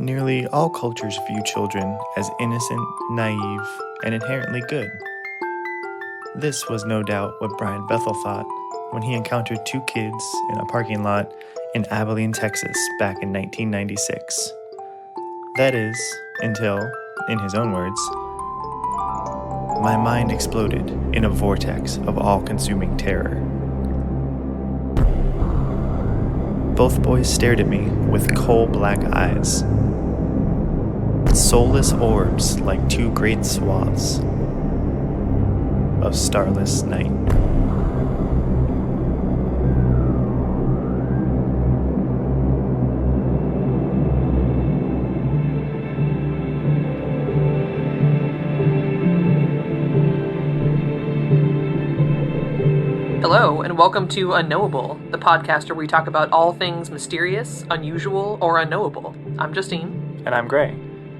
Nearly all cultures view children as innocent, naive, and inherently good. This was no doubt what Brian Bethel thought when he encountered two kids in a parking lot in Abilene, Texas back in 1996. That is, until, in his own words, my mind exploded in a vortex of all-consuming terror. Both boys stared at me with coal-black eyes, soulless orbs like two great swaths of starless night. Hello, and welcome to Unknowable, the podcast where we talk about all things mysterious, unusual, or unknowable. I'm Justine. And I'm Gray.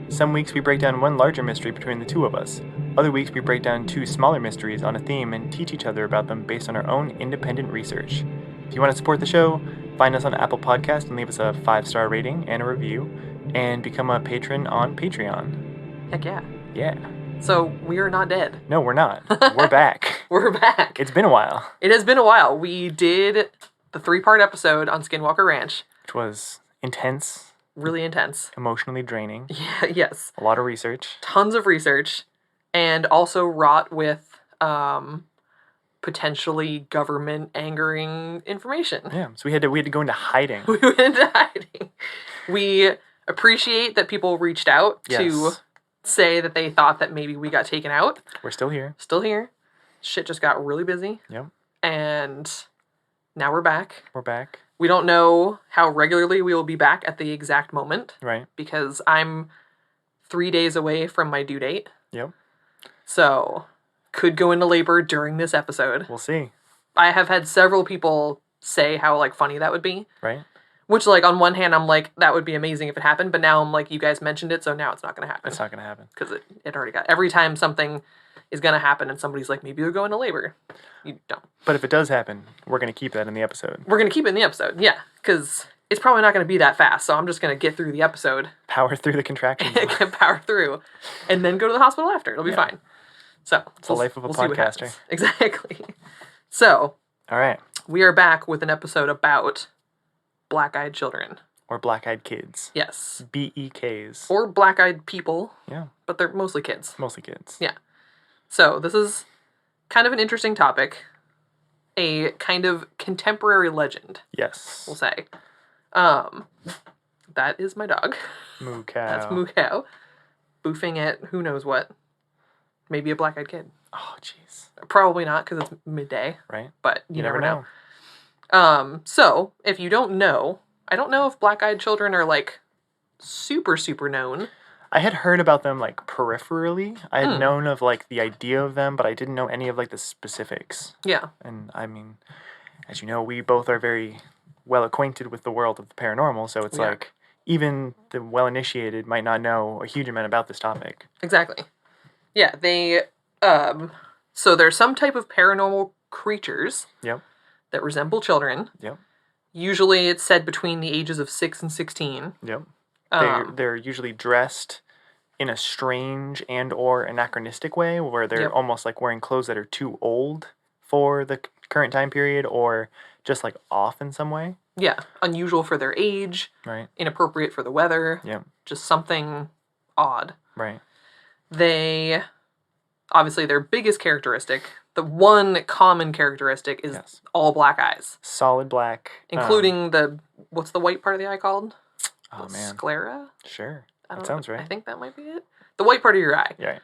Some weeks we break down one larger mystery between the two of us. Other weeks we break down two smaller mysteries on a theme and teach each other about them based on our own independent research. If you want to support the show, find us on Apple Podcast and leave us a 5-star rating and a review, and become a patron on Patreon. Heck yeah. Yeah. So, we are not dead. No, we're not. We're back. We're back. It's been a while. It has been a while. We did the 3-part episode on Skinwalker Ranch. Which was intense. Really intense. Emotionally draining. Yeah, yes. A lot of research. Tons of research. And also wrought with potentially government angering information. Yeah, so we had to go into hiding. We went into hiding. We appreciate that people reached out to say that they thought that maybe we got taken out. We're still here. Still here. Shit just got really busy. Yep. And now we're back. We're back. We don't know how regularly we will be back at the exact moment. Right. Because I'm 3 days away from my due date. Yep. So, could go into labor during this episode. We'll see. I have had several people say how, funny that would be. Right. Which, on one hand, I'm like, that would be amazing if it happened. But now I'm like, you guys mentioned it, so now it's not going to happen. It's not going to happen. Because it already got... Every time something is going to happen and somebody's like, maybe you'll go into labor, you don't. But if it does happen, we're going to keep that in the episode. We're going to keep it in the episode, yeah. Because it's probably not going to be that fast, so I'm just going to get through the episode. Power through the contractions. Power through. And then go to the hospital after. It'll be fine. So, it's the life of a podcaster. Exactly. So, all right. We are back with an episode about black-eyed children. Or black-eyed kids. Yes. BEKs. Or black-eyed people. Yeah. But they're mostly kids. Mostly kids. Yeah. So, this is kind of an interesting topic. A kind of contemporary legend. Yes. We'll say. That is my dog. Moo cow. That's Moo cow. Boofing at who knows what. Maybe a black-eyed kid. Oh, jeez. Probably not, because it's midday. Right. But you never know. So, if you don't know, I don't know if black-eyed children are, super, super known. I had heard about them, peripherally. I had known of, the idea of them, but I didn't know any of, the specifics. Yeah. And, I mean, as you know, we both are very well acquainted with the world of the paranormal, so it's even the well-initiated might not know a huge amount about this topic. Exactly. Yeah, they, so there's some type of paranormal creatures. Yep. That resemble children. Yep. Usually it's said between the ages of 6 and 16. Yep. They're usually dressed in a strange and or anachronistic way where they're almost wearing clothes that are too old for the current time period or just off in some way. Yeah. Unusual for their age. Right. Inappropriate for the weather. Yep. Just something odd. Right. They, obviously their biggest characteristic, the one common characteristic is all black eyes. Solid black. Including what's the white part of the eye called? Oh, man. Sclera? Sure. That sounds right. I think that might be it. The white part of your eye. Yeah.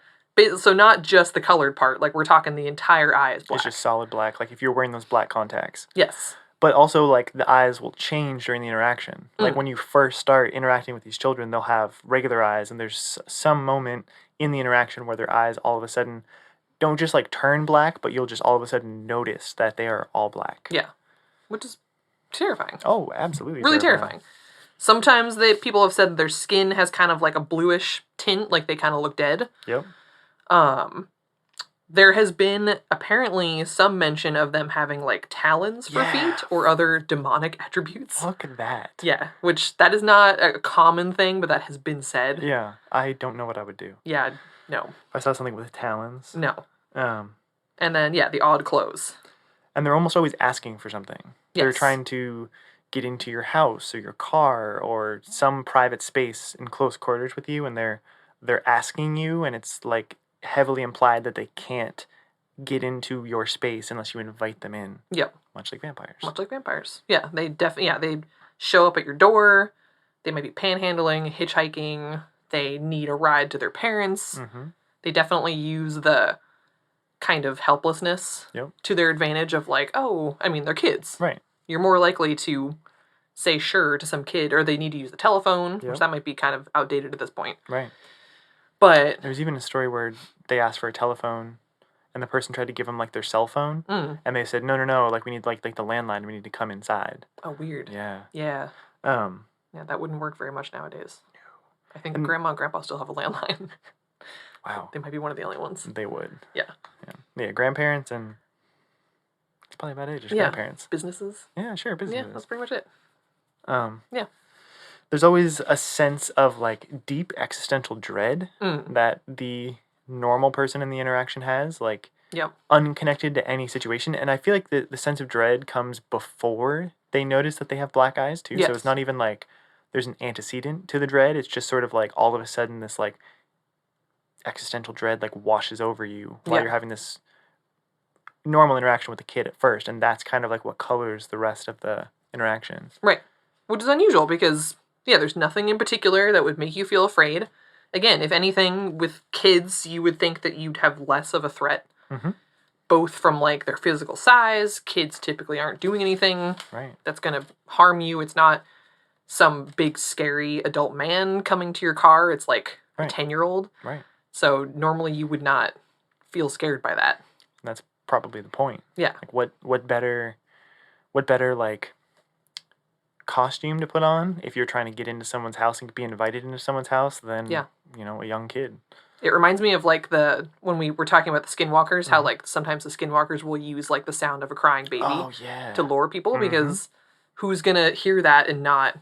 So not just the colored part, we're talking the entire eye is black. It's just solid black, if you're wearing those black contacts. Yes. But also, the eyes will change during the interaction. When you first start interacting with these children, they'll have regular eyes, and there's some moment in the interaction where their eyes all of a sudden don't just turn black, but you'll just all of a sudden notice that they are all black. Yeah. Which is terrifying. Oh, absolutely. Really terrifying. Sometimes people have said their skin has kind of a bluish tint, they kind of look dead. Yep. There has been apparently some mention of them having like talons for feet or other demonic attributes. Look at that. Yeah, which that is not a common thing, but that has been said. Yeah, I don't know what I would do. Yeah, no. If I saw something with talons. No. Um, And then, yeah, the odd clothes. and they're almost always asking for something. Yes. They're trying to get into your house or your car or some private space in close quarters with you, and they're asking you, and it's like heavily implied that they can't get into your space unless you invite them in. Yep. Much like vampires. Much like vampires. Yeah, they they show up at your door. They might be panhandling, hitchhiking. They need a ride to their parents. Mm-hmm. They definitely use the kind of helplessness to their advantage of like, oh, I mean, they're kids. Right. You're more likely to say sure to some kid, or they need to use the telephone, which that might be kind of outdated at this point. Right. But there's even a story where they asked for a telephone, and the person tried to give them like their cell phone, and they said, no, like we need like the landline. We need to come inside. Oh, weird. Yeah. Yeah. Yeah, that wouldn't work very much nowadays. No. I think grandma and grandpa still have a landline. Wow. They might be one of the only ones. They would. Yeah. Yeah, grandparents and it's probably about it, just grandparents. Businesses. Yeah, sure, businesses. Yeah, that's pretty much it. Yeah. There's always a sense of like deep existential dread that the normal person in the interaction has, like unconnected to any situation. And I feel like the sense of dread comes before they notice that they have black eyes too. Yes. So it's not even like there's an antecedent to the dread. It's just sort of like all of a sudden this like existential dread like washes over you while you're having this normal interaction with the kid at first. And that's kind of like what colors the rest of the interactions. Right. Which is unusual because, there's nothing in particular that would make you feel afraid. Again, if anything, with kids, you would think that you'd have less of a threat. Mm-hmm. Both from, like, their physical size. Kids typically aren't doing anything that's going to harm you. It's not some big, scary adult man coming to your car. It's, like, a 10-year-old. Right. So, normally you would not feel scared by that. That's probably the point. Yeah. Like, what better, like, costume to put on if you're trying to get into someone's house and be invited into someone's house than a young kid. It reminds me of like when we were talking about the skinwalkers, how like sometimes the skinwalkers will use like the sound of a crying baby to lure people because who's gonna hear that and not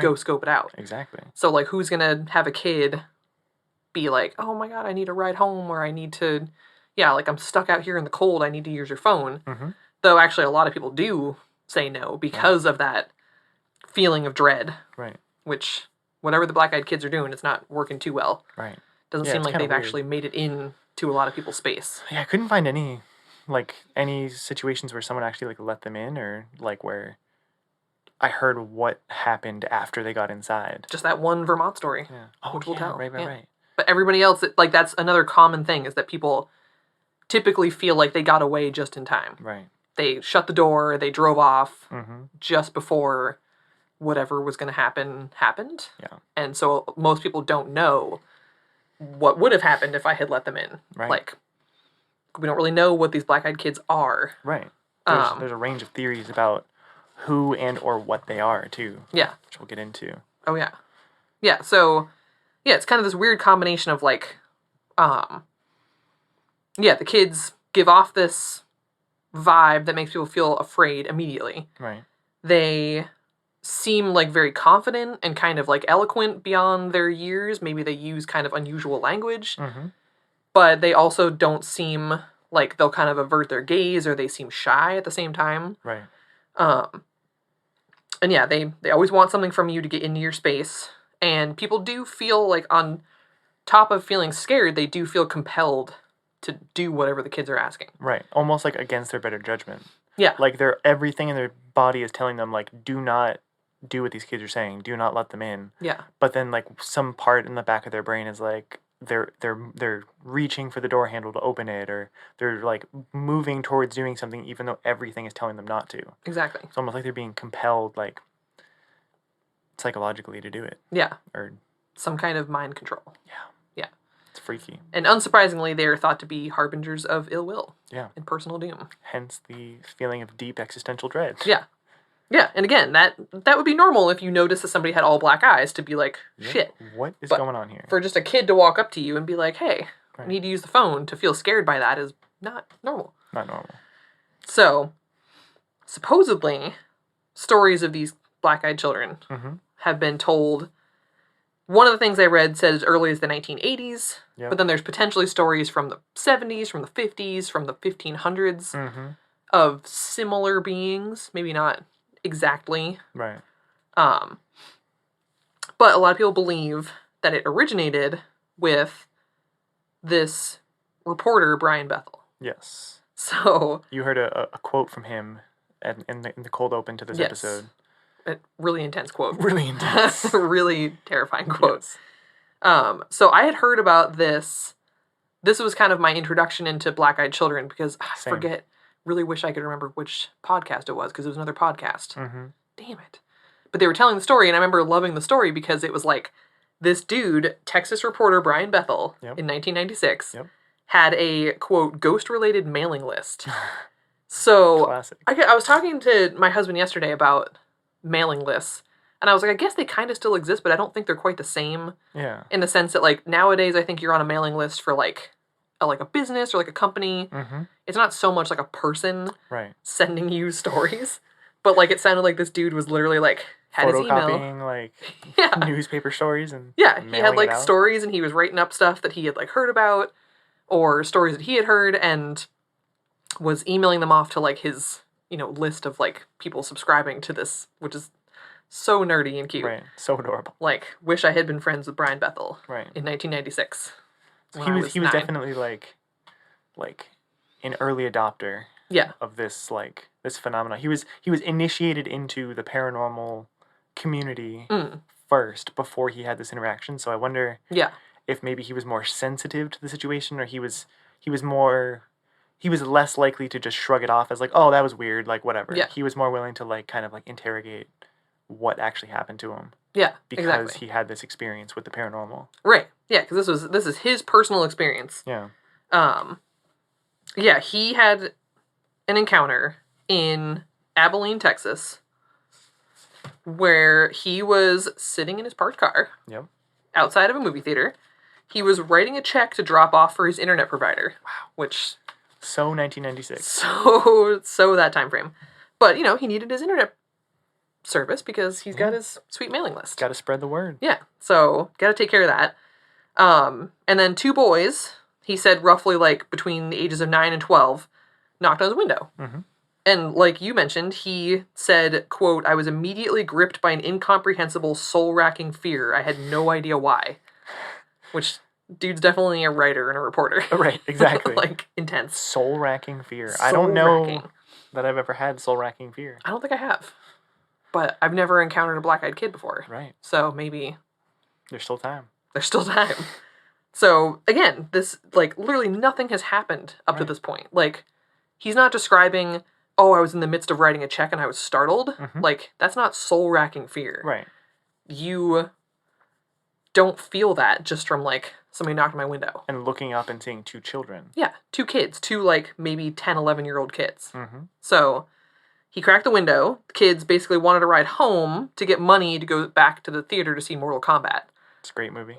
go scope it out? Exactly. So like who's gonna have a kid be like, oh my god, I need a ride home, or I need to like I'm stuck out here in the cold, I need to use your phone. Mm-hmm. Though actually a lot of people do say no because of that feeling of dread. Right. Which, whatever the black-eyed kids are doing, it's not working too well. Right. Doesn't seem like they've actually made it into a lot of people's space. Yeah, I couldn't find any situations where someone actually, like, let them in or, like, where I heard what happened after they got inside. Just that one Vermont story. Yeah. Oh, which we'll tell. Right. But everybody else, like, that's another common thing, is that people typically feel like they got away just in time. Right. They shut the door, they drove off just before whatever was going to happen happened. Yeah. And so most people don't know what would have happened if I had let them in. Right. Like, we don't really know what these black-eyed kids are. Right. There's a range of theories about who and or what they are, too. Yeah. Which we'll get into. Oh, yeah. Yeah, so, it's kind of this weird combination of, like, the kids give off this vibe that makes people feel afraid immediately. Right. They seem like very confident and kind of like eloquent beyond their years. Maybe they use kind of unusual language, but they also don't seem like they'll kind of avert their gaze, or they seem shy at the same time. Right. And they always want something from you to get into your space. And people do feel like, on top of feeling scared, they do feel compelled to do whatever the kids are asking. Right. Almost like against their better judgment. Yeah. Like everything in their body is telling them, like, do not do what these kids are saying. Do not let them in. Yeah. But then, like, some part in the back of their brain is like they're reaching for the door handle to open it, or they're like moving towards doing something even though everything is telling them not to. Exactly. It's almost like they're being compelled, like, psychologically to do it. Yeah. Or some kind of mind control. Yeah. Yeah. It's freaky. And unsurprisingly, they are thought to be harbingers of ill will. Yeah. And personal doom. Hence the feeling of deep existential dread. Yeah. Yeah, and again, that would be normal if you noticed that somebody had all black eyes, to be like, shit. What is going on here? For just a kid to walk up to you and be like, hey, I need to use the phone, to feel scared by that is not normal. Not normal. So, supposedly, stories of these black-eyed children have been told. One of the things I read said as early as the 1980s, but then there's potentially stories from the 70s, from the 50s, from the 1500s of similar beings. Maybe not exactly. Right. But a lot of people believe that it originated with this reporter, Brian Bethel. Yes. So... You heard a quote from him in the cold open to this episode. A really intense quote. Really intense. Really terrifying quote. Yes. So I had heard about this. This was kind of my introduction into black-eyed children because I forget, really wish I could remember which podcast it was because it was another podcast. Damn it. But they were telling the story, and I remember loving the story because it was like this dude, Texas reporter Brian Bethel, in 1996, had a, quote, ghost-related mailing list. So Classic. I was talking to my husband yesterday about mailing lists, and I was like, I guess they kind of still exist, but I don't think they're quite the same. Yeah. In the sense that, like, nowadays I think you're on a mailing list for, like a business or, like, a company. It's not so much like a person sending you stories, but, like, it sounded like this dude was literally, like, had his email. Photocopying, like, newspaper stories and he had, like, stories, and he was writing up stuff that he had, like, heard about, or stories that he had heard, and was emailing them off to, like, his, list of, like, people subscribing to this, which is so nerdy and cute. Right. So adorable. Like, wish I had been friends with Brian Bethel. Right. In 1996. So he was definitely, like an early adopter. Yeah. Of this, like, this phenomenon. He was initiated into the paranormal community first before he had this interaction. So I wonder if maybe he was more sensitive to the situation, or he was less likely to just shrug it off as like, oh, that was weird, like, whatever. Yeah. He was more willing to, like, kind of, like, interrogate what actually happened to him. Yeah, because he had this experience with the paranormal. Right. Yeah, because this is his personal experience. Yeah. Yeah, he had an encounter in Abilene, Texas, where he was sitting in his parked car outside of a movie theater. He was writing a check to drop off for his internet provider. Wow. Which... So 1996. So that time frame. But, he needed his internet service because he's got his sweet mailing list. Got to spread the word. Yeah, so got to take care of that. And then 2 boys, he said roughly, like, between the ages of 9 and 12, knocked on his window. And like you mentioned, he said, quote, I was immediately gripped by an incomprehensible, soul-racking fear. I had no idea why. Which, dude's definitely a writer and a reporter. Right, exactly. Like, intense. Soul-racking fear. I don't know that I've ever had soul-racking fear. I don't think I have. But I've never encountered a black-eyed kid before. Right. So maybe... There's still time. So, again, this, like, literally nothing has happened up to this point. Like, he's not describing, oh, I was in the midst of writing a check and I was startled. Like, that's not soul-racking fear. Right. You don't feel that just from, like, somebody knocked on my window. And looking up and seeing 2 children. Yeah, 2 kids. 2, like, maybe 10, 11-year-old kids. So... He cracked the window. The kids basically wanted to ride home to get money to go back to the theater to see Mortal Kombat. It's a great movie.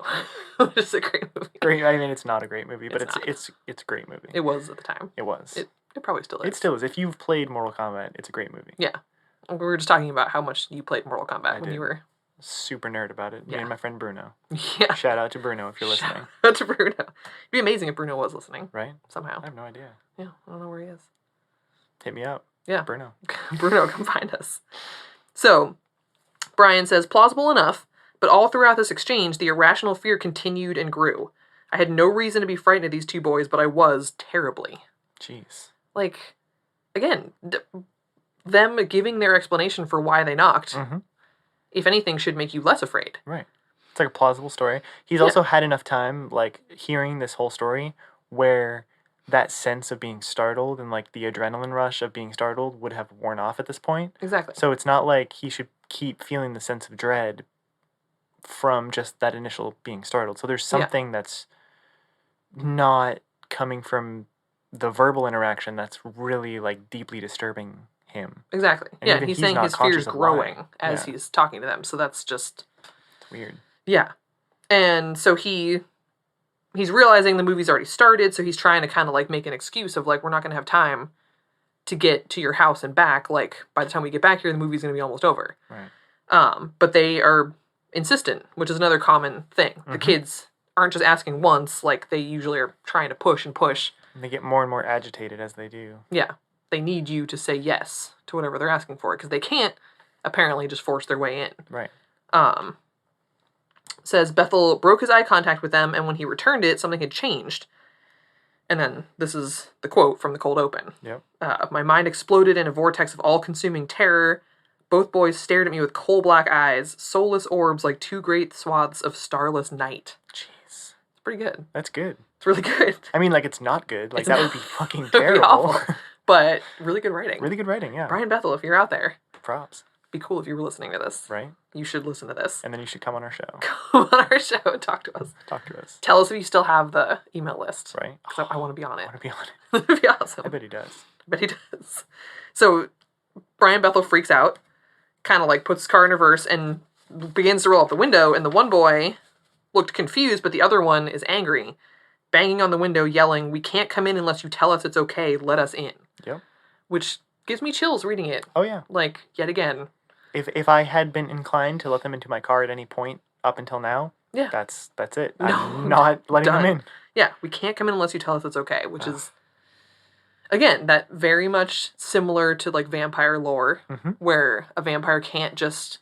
It's a great movie. Great. I mean, it's not a great movie, but it's a great movie. It was at the time. It was. It probably still is. It still is. If you've played Mortal Kombat, it's a great movie. Yeah. We were just talking about how much you played Mortal Kombat when you were... Super nerd about it. Me and my friend Bruno. Yeah. Shout out to Bruno if you're listening. Shout out to Bruno. It'd be amazing if Bruno was listening. Right? Somehow. I have no idea. Yeah, I don't know where he is. Hit me up. Yeah. Bruno. Bruno, come find us. So, Brian says, plausible enough, but all throughout this exchange, the irrational fear continued and grew. I had no reason to be frightened of these 2 boys, but I was terribly. Jeez. Like, again, them giving their explanation for why they knocked, if anything, should make you less afraid. Right. It's like a plausible story. He's also had enough time, like, hearing this whole story where... that sense of being startled and, like, the adrenaline rush of being startled would have worn off at this point. Exactly. So it's not like he should keep feeling the sense of dread from just that initial being startled. So there's something that's not coming from the verbal interaction that's really, like, deeply disturbing him. Exactly. And he's saying his fear is growing as he's talking to them. So that's just... It's weird. Yeah. And so he he's realizing the movie's already started, so he's trying to kind of, like, make an excuse of, like, we're not going to have time to get to your house and back. Like, by the time we get back here, the movie's going to be almost over. Right. But they are insistent, which is another common thing. Mm-hmm. The kids aren't just asking once, like, they usually are trying to push and push. And they get more and more agitated as they do. Yeah. They need you to say yes to whatever they're asking for, because they can't, apparently, just force their way in. Right. Says Bethel broke his eye contact with them, and when he returned it, something had changed. And then, this is the quote from the cold open. Yep. My mind exploded in a vortex of all-consuming terror. Both boys stared at me with coal-black eyes, soulless orbs like two great swaths of starless night. Jeez. It's pretty good. That's good. It's really good. I mean, like, it's not good. Like, It's that not, would be fucking it would terrible. be awful, but really good writing. Really good writing, yeah. Brian Bethel, if you're out there. Props. Be cool if you were listening to this. Right? You should listen to this. And then you should come on our show. Come on our show and talk to us. Talk to us. Tell us if you still have the email list. Right? Because I want to be on it. I want to be on it. That'd be awesome. I bet he does. I bet he does. So, Brian Bethel freaks out, kind of like puts his car in reverse and begins to roll out the window, and the one boy looked confused, but the other one is angry, banging on the window, yelling, "We can't come in unless you tell us it's okay, let us in." Yep. Which gives me chills reading it. Oh, yeah. Like, yet again. If I had been inclined to let them into my car at any point up until now, yeah, that's it. No, I'm not letting them in. Yeah, we can't come in unless you tell us it's okay, which is, again, that very much similar to, like, vampire lore, where a vampire can't just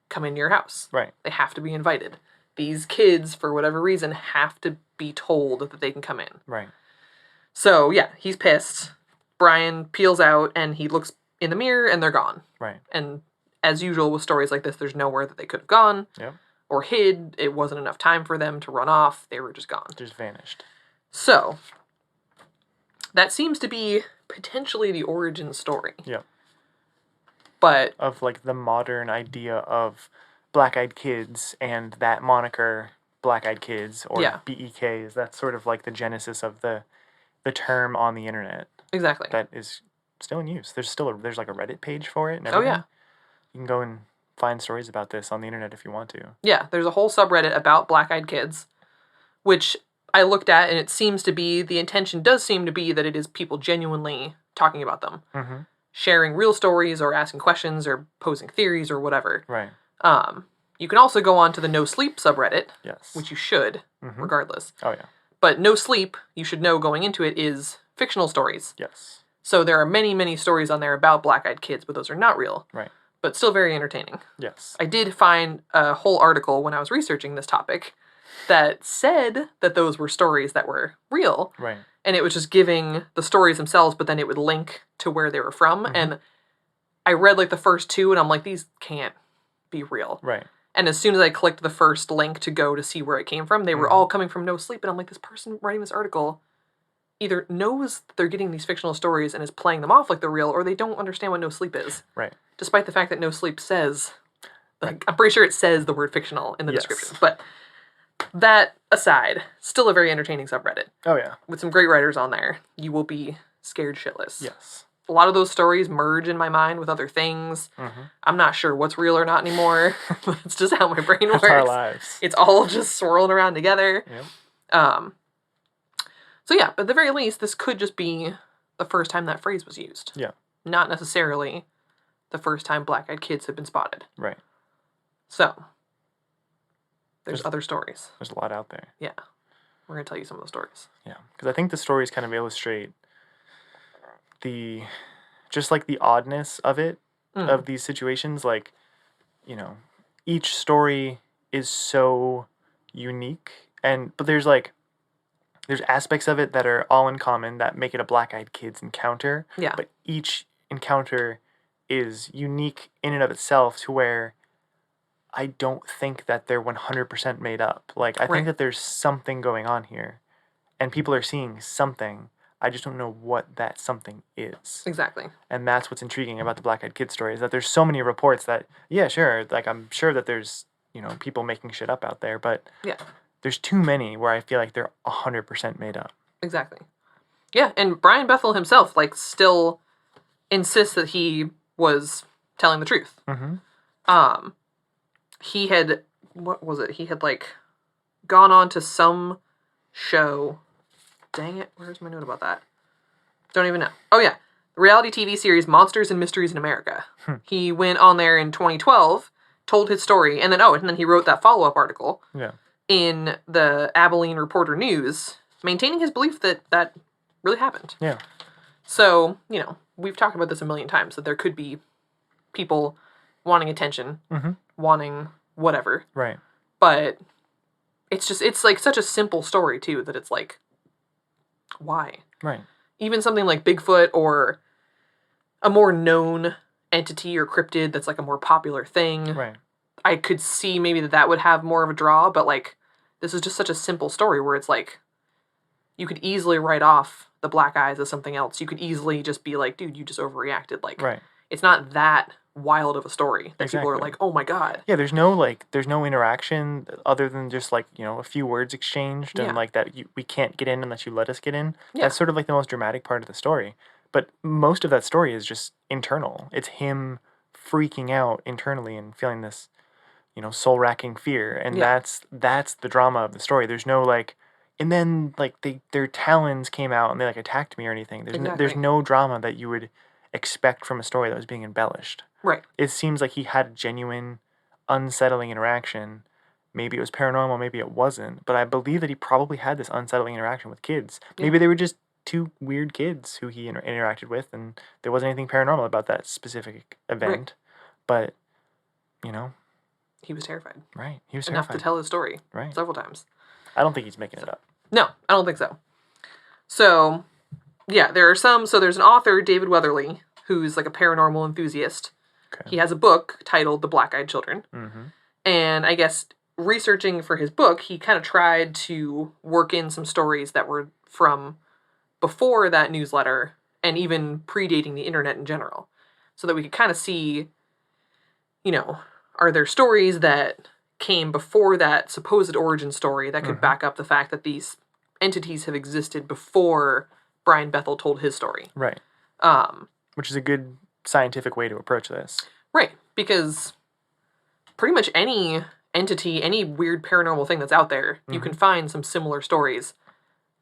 come into your house. Right. They have to be invited. These kids, for whatever reason, have to be told that they can come in. Right. So, yeah, he's pissed. Brian peels out, and he looks in the mirror, and they're gone. Right. And as usual with stories like this, there's nowhere that they could have gone. Yep. Or hid. It wasn't enough time for them to run off. They were just gone. Just vanished. So, that seems to be potentially the origin story. Yep. But of, like, the modern idea of black-eyed kids and that moniker, black-eyed kids, or BEKs. That's sort of like the genesis of the term on the internet. Exactly. That is still in use. There's like a Reddit page for it and everything. Oh, yeah. You can go and find stories about this on the internet if you want to. Yeah, there's a whole subreddit about black-eyed kids, which I looked at, and it seems to be, the intention does seem to be that it is people genuinely talking about them. Mm-hmm. Sharing real stories, or asking questions, or posing theories, or whatever. Right. You can also go on to the No Sleep subreddit. Yes. Which you should, regardless. Oh, yeah. But No Sleep, you should know going into it, is fictional stories. Yes. So there are many, many stories on there about black-eyed kids, but those are not real. Right. But still very entertaining. Yes. I did find a whole article when I was researching this topic that said that those were stories that were real. Right. And it was just giving the stories themselves, but then it would link to where they were from. And I read, like, the first two, and I'm like, these can't be real. Right. And as soon as I clicked the first link to go to see where it came from, they were all coming from No Sleep. And I'm like, this person writing this article either knows they're getting these fictional stories and is playing them off like they're real, or they don't understand what No Sleep is. Right. Despite the fact that No Sleep says, like, I'm pretty sure it says the word fictional in the description. But that aside, still a very entertaining subreddit. Oh, yeah. With some great writers on there. You will be scared shitless. Yes. A lot of those stories merge in my mind with other things. I'm not sure what's real or not anymore. It's just how my brain works. It's our lives. It's all just swirling around together. Yep. So yeah, but at the very least, this could just be the first time that phrase was used. Yeah. Not necessarily the first time black-eyed kids have been spotted. Right. So, there's other stories. There's a lot out there. Yeah. We're going to tell you some of the stories. Yeah. Because I think the stories kind of illustrate just like the oddness of it, of these situations. Like, you know, each story is so unique, but there's aspects of it that are all in common that make it a black-eyed kids encounter. Yeah. But each encounter is unique in and of itself, to where I don't think that they're 100% made up. Like, I think that there's something going on here, and people are seeing something. I just don't know what that something is. Exactly. And that's what's intriguing about the black-eyed kid story, is that there's so many reports that, yeah, sure, like, I'm sure that there's, you know, people making shit up out there, but there's too many where I feel like they're 100% made up. Exactly. Yeah, and Brian Bethel himself, like, still insists that he was telling the truth. He had, what was it? He had, like, gone on to some show. Dang it, where's my note about that? Don't even know. Oh, yeah. Reality TV series Monsters and Mysteries in America. He went on there in 2012, told his story, and then he wrote that follow-up article in the Abilene Reporter News, maintaining his belief that that really happened. Yeah. So, you know, we've talked about this a million times, that there could be people wanting attention, wanting whatever. Right. But it's like such a simple story, too, that it's like, why? Right. Even something like Bigfoot or a more known entity or cryptid that's like a more popular thing. Right. I could see maybe that would have more of a draw, but like, this is just such a simple story where it's like, you could easily write off the black eyes as something else. You could easily just be like, dude, you just overreacted. Like, it's not that wild of a story that people are like, oh my God. Yeah, there's no interaction other than just like, you know, a few words exchanged and like that we can't get in unless you let us get in. Yeah. That's sort of like the most dramatic part of the story. But most of that story is just internal. It's him freaking out internally and feeling this, you know, soul-racking fear. And that's the drama of the story. There's no like, and then like their talons came out and they like attacked me or anything. There's no drama that you would expect from a story that was being embellished. Right. It seems like he had a genuine, unsettling interaction. Maybe it was paranormal, maybe it wasn't. But I believe that he probably had this unsettling interaction with kids. Maybe they were just two weird kids who he interacted with, and there wasn't anything paranormal about that specific event. Right. But, you know. He was terrified. Right. He was enough terrified. To tell his story. Right. Several times. I don't think he's making it up. No, I don't think so. So, yeah, there's an author, David Weatherly, who's like a paranormal enthusiast. Okay. He has a book titled The Black-Eyed Children. Mm-hmm. And I guess researching for his book, he kind of tried to work in some stories that were from before that newsletter and even predating the internet in general. So that we could kind of see, you know, are there stories that came before that supposed origin story that could back up the fact that these entities have existed before Brian Bethel told his story. Right. Which is a good scientific way to approach this. Right. Because pretty much any entity, any weird paranormal thing that's out there, you can find some similar stories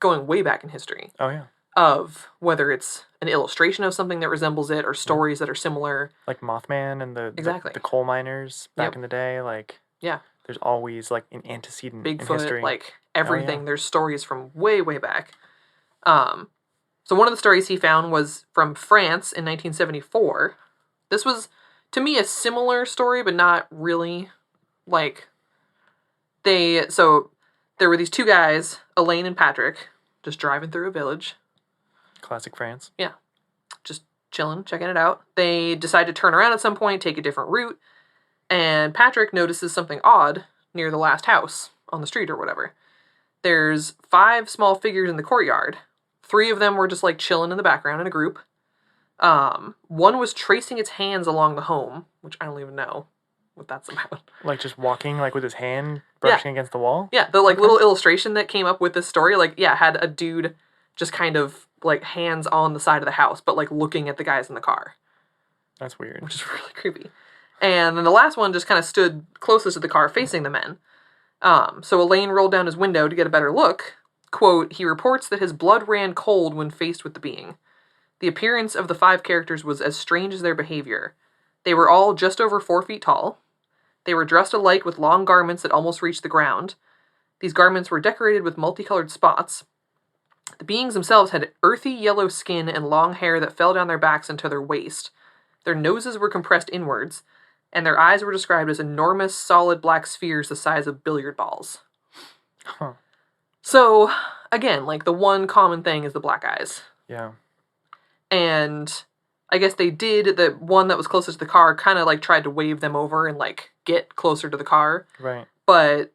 going way back in history. Oh, yeah. Of whether it's an illustration of something that resembles it or stories that are similar. Like Mothman and the coal miners back in the day. Like, there's always like an antecedent Bigfoot, in history. Like everything. Oh, yeah. There's stories from way, way back. So one of the stories he found was from France in 1974. This was, to me, a similar story, but not really. Like, so there were these two guys, Elaine and Patrick, just driving through a village. Classic France. Yeah. Just chilling, checking it out. They decide to turn around at some point, take a different route, and Patrick notices something odd near the last house on the street or whatever. There's 5 small figures in the courtyard. 3 of them were just like chilling in the background in a group. One was tracing its hands along the home, which I don't even know what that's about. Like just walking like with his hand brushing against the wall? Yeah, the like little illustration that came up with this story, like, had a dude just kind of like hands on the side of the house, but like looking at the guys in the car. That's weird. Which is really creepy. And then the last one just kind of stood closest to the car facing the men. So Elaine rolled down his window to get a better look. Quote, he reports that his blood ran cold when faced with the being. The appearance of the 5 characters was as strange as their behavior. They were all just over 4 feet tall. They were dressed alike with long garments that almost reached the ground. These garments were decorated with multicolored spots. The beings themselves had earthy yellow skin and long hair that fell down their backs into their waist. Their noses were compressed inwards, and their eyes were described as enormous, solid black spheres the size of billiard balls. Huh. So, again, like, the one common thing is the black eyes. Yeah. And I guess they did, the one that was closest to the car kind of, like, tried to wave them over and, like, get closer to the car. Right. But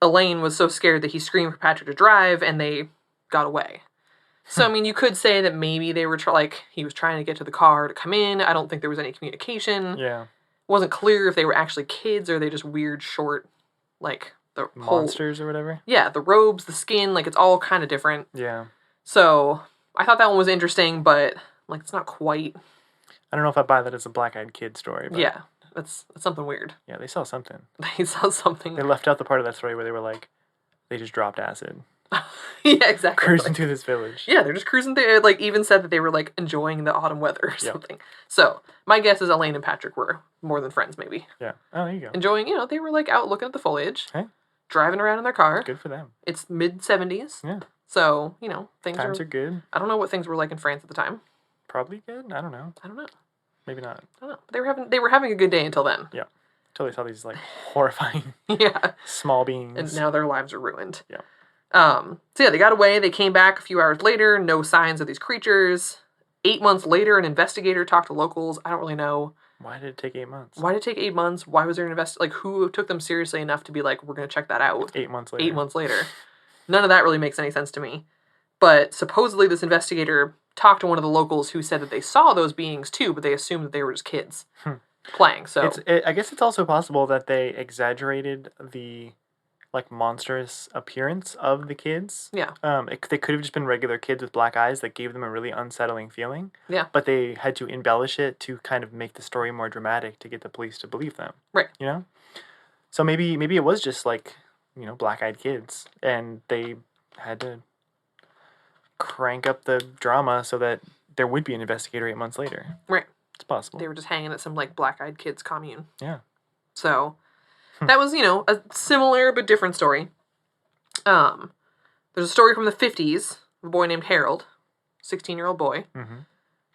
Elaine was so scared that he screamed for Patrick to drive, and they got away. So, I mean, you could say that maybe they were, he was trying to get to the car to come in. I don't think there was any communication. Yeah. It wasn't clear if they were actually kids or they just weird, short, like, the monsters or whatever? Yeah, the robes, the skin, like, it's all kind of different. Yeah. So, I thought that one was interesting, but, like, it's not quite. I don't know if I buy that as a black-eyed kid story, but... Yeah, that's something weird. Yeah, they saw something. They saw something. They left out the part of that story where they were like, they just dropped acid. Yeah, exactly. Cruising through this village. Yeah, they're just cruising through. Like, even said that they were, like, enjoying the autumn weather or something. So, my guess is Elaine and Patrick were more than friends, maybe. Yeah. Oh, there you go. Enjoying, they were, like, out looking at the foliage. Hey. Driving around in their car. Good for them. It's mid-70s. Yeah. So, Times are good. I don't know what things were like in France at the time. Probably good. I don't know. Maybe not. I don't know. But they were having a good day until then. Yeah. Until they saw these, like, horrifying small beings. And now their lives are ruined. Yeah. So they got away. They came back a few hours later. No signs of these creatures. 8 months later, an investigator talked to locals. I don't really know. Why did it take 8 months? Why did it take 8 months? Why was there an who took them seriously enough to be like, we're going to check that out? 8 months later. 8 months later. None of that really makes any sense to me. But supposedly this investigator talked to one of the locals who said that they saw those beings too, but they assumed that they were just kids playing. So I guess it's also possible that they exaggerated the monstrous appearance of the kids. Yeah. They could have just been regular kids with black eyes that gave them a really unsettling feeling. Yeah. But they had to embellish it to kind of make the story more dramatic to get the police to believe them. Right. So maybe it was just black-eyed kids, and they had to crank up the drama so that there would be an investigator 8 months later. Right. It's possible. They were just hanging at some black-eyed kids commune. Yeah. So that was, a similar but different story. There's a story from the 50s of a boy named Harold, 16-year-old boy. Mm-hmm.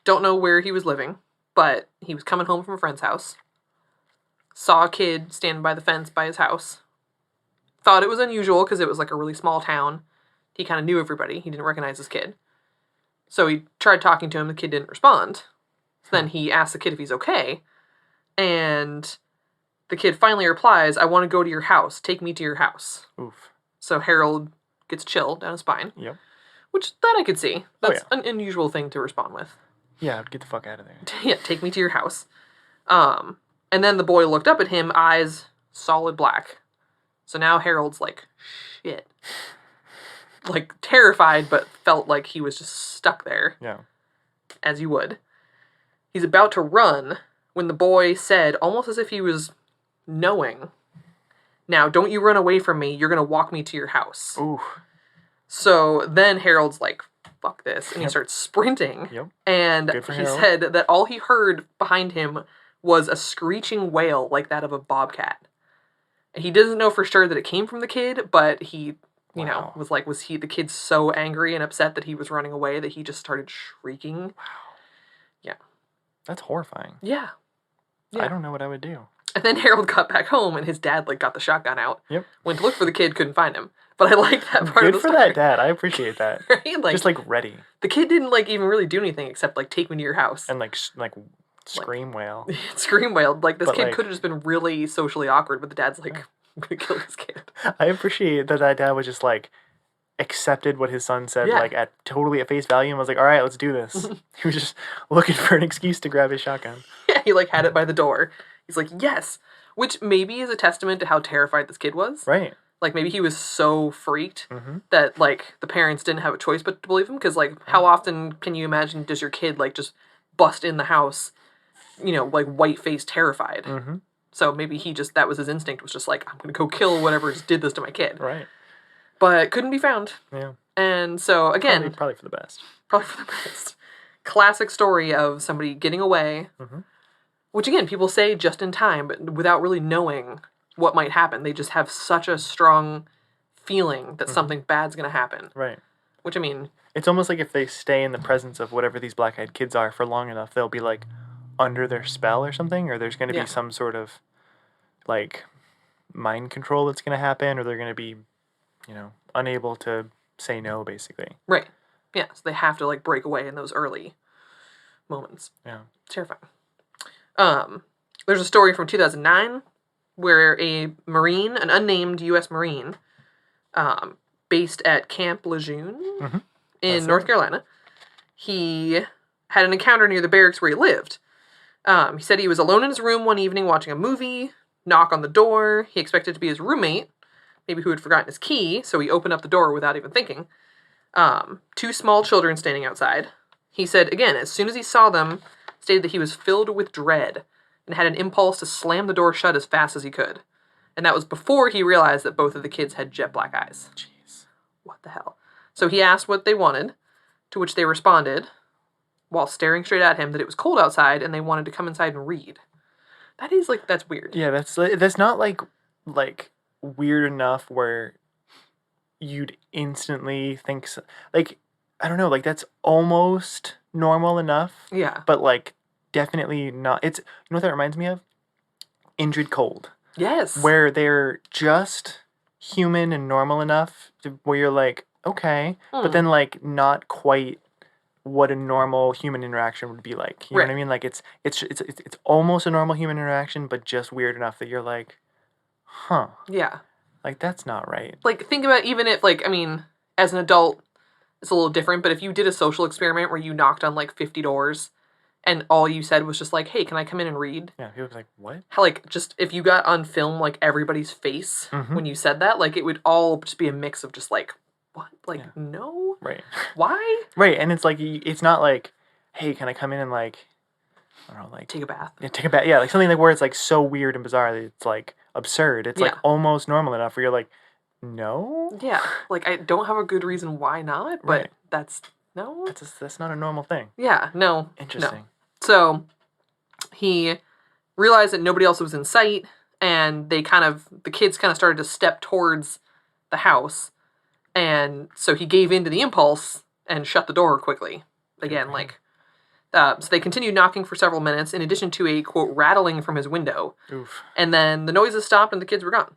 Don't know where he was living, but he was coming home from a friend's house. Saw a kid standing by the fence by his house. Thought it was unusual because it was a really small town. He kind of knew everybody. He didn't recognize this kid. So he tried talking to him. The kid didn't respond. So then he asked the kid if he's okay. And the kid finally replies, "I want to go to your house. Take me to your house." Oof. So Harold gets chill down his spine. Yep. Which, that I could see. That's an unusual thing to respond with. Yeah, get the fuck out of there. Yeah, take me to your house. And then the boy looked up at him, eyes solid black. So now Harold's like, shit. Terrified, but felt like he was just stuck there. Yeah. As you would. He's about to run when the boy said, almost as if he was knowing, "Now, don't you run away from me. You're going to walk me to your house." Ooh. So then Harold's like, fuck this. And he starts sprinting. Yep. And he Harold. said that all he heard behind him was a screeching wail like that of a bobcat. And he doesn't know for sure that it came from the kid, but he, was the kid so angry and upset that he was running away that he just started shrieking. Wow. Yeah. That's horrifying. Yeah. I don't know what I would do. And then Harold got back home, and his dad, got the shotgun out. Yep. Went to look for the kid, couldn't find him. But I like that part of the story. Good for that dad. I appreciate that. Right? Just, ready. The kid didn't, even really do anything except, take me to your house. And, scream wail. Scream wailed. This But, kid could have just been really socially awkward, but the dad's like, I'm going to kill this kid. I appreciate that dad was just, accepted what his son said, at face value, and was like, all right, let's do this. He was just looking for an excuse to grab his shotgun. Yeah, he, had it by the door. He's like, yes. Which maybe is a testament to how terrified this kid was. Right. Maybe he was so freaked that, the parents didn't have a choice but to believe him. Because, how often can you imagine does your kid, just bust in the house, white-faced terrified? Mm-hmm. So maybe that was his instinct, was just I'm going to go kill whatever just did this to my kid. Right. But couldn't be found. Yeah. And so, again... Probably for the best. Probably for the best. Classic story of somebody getting away. Mm-hmm. Which, again, people say just in time, but without really knowing what might happen. They just have such a strong feeling that something bad's going to happen. Right. Which, I mean... It's almost like if they stay in the presence of whatever these black-eyed kids are for long enough, they'll be, under their spell or something, or there's going to be some sort of, mind control that's going to happen, or they're going to be, unable to say no, basically. Right. Yeah, so they have to, break away in those early moments. Yeah. It's terrifying. There's a story from 2009 where a Marine, an unnamed U.S. Marine, based at Camp Lejeune in North Carolina, he had an encounter near the barracks where he lived. He said he was alone in his room one evening watching a movie, knock on the door. He expected to be his roommate, maybe who had forgotten his key, so he opened up the door without even thinking. 2 small children standing outside. He said, again, as soon as he saw them, stated that he was filled with dread and had an impulse to slam the door shut as fast as he could. And that was before he realized that both of the kids had jet black eyes. Jeez. what the hell? So he asked what they wanted, to which they responded, while staring straight at him, that it was cold outside and they wanted to come inside and read. That is, like, that's weird. Yeah, that's not, like, weird enough where you'd instantly think... like, I don't know, like, that's almost normal enough. Yeah. But, like, definitely not... It's... You know what that reminds me of? Injured Cold. Yes. Where they're just human and normal enough where you're like, okay, but then, like, not quite what a normal human interaction would be like. You know what I mean? Like, it's almost a normal human interaction, but just weird enough that you're like, huh. Yeah. Like, that's not right. Like, think about, even if, like, I mean, as an adult, it's a little different, but if you did a social experiment where you knocked on, like, 50 doors and all you said was just like, hey, can I come in and read? Yeah, people would be like, what? How, like, just, if you got on film, like, everybody's face when you said that, like, it would all just be a mix of just, like, what? Like, no? Right. Why? Right, and it's like, it's not like, hey, can I come in and, like, I don't know, like... Take a bath. Yeah, take a bath. Yeah, like, something like where it's, like, so weird and bizarre that it's, like, absurd. It's, like, almost normal enough where you're like, no? Yeah, like, I don't have a good reason why not, but that's, no? That's not a normal thing. Yeah, no. Interesting. No. So, he realized that nobody else was in sight, and the kids kind of started to step towards the house, and so he gave in to the impulse and shut the door quickly. Again, so they continued knocking for several minutes, in addition to a, quote, rattling from his window. Oof. And then the noises stopped and the kids were gone.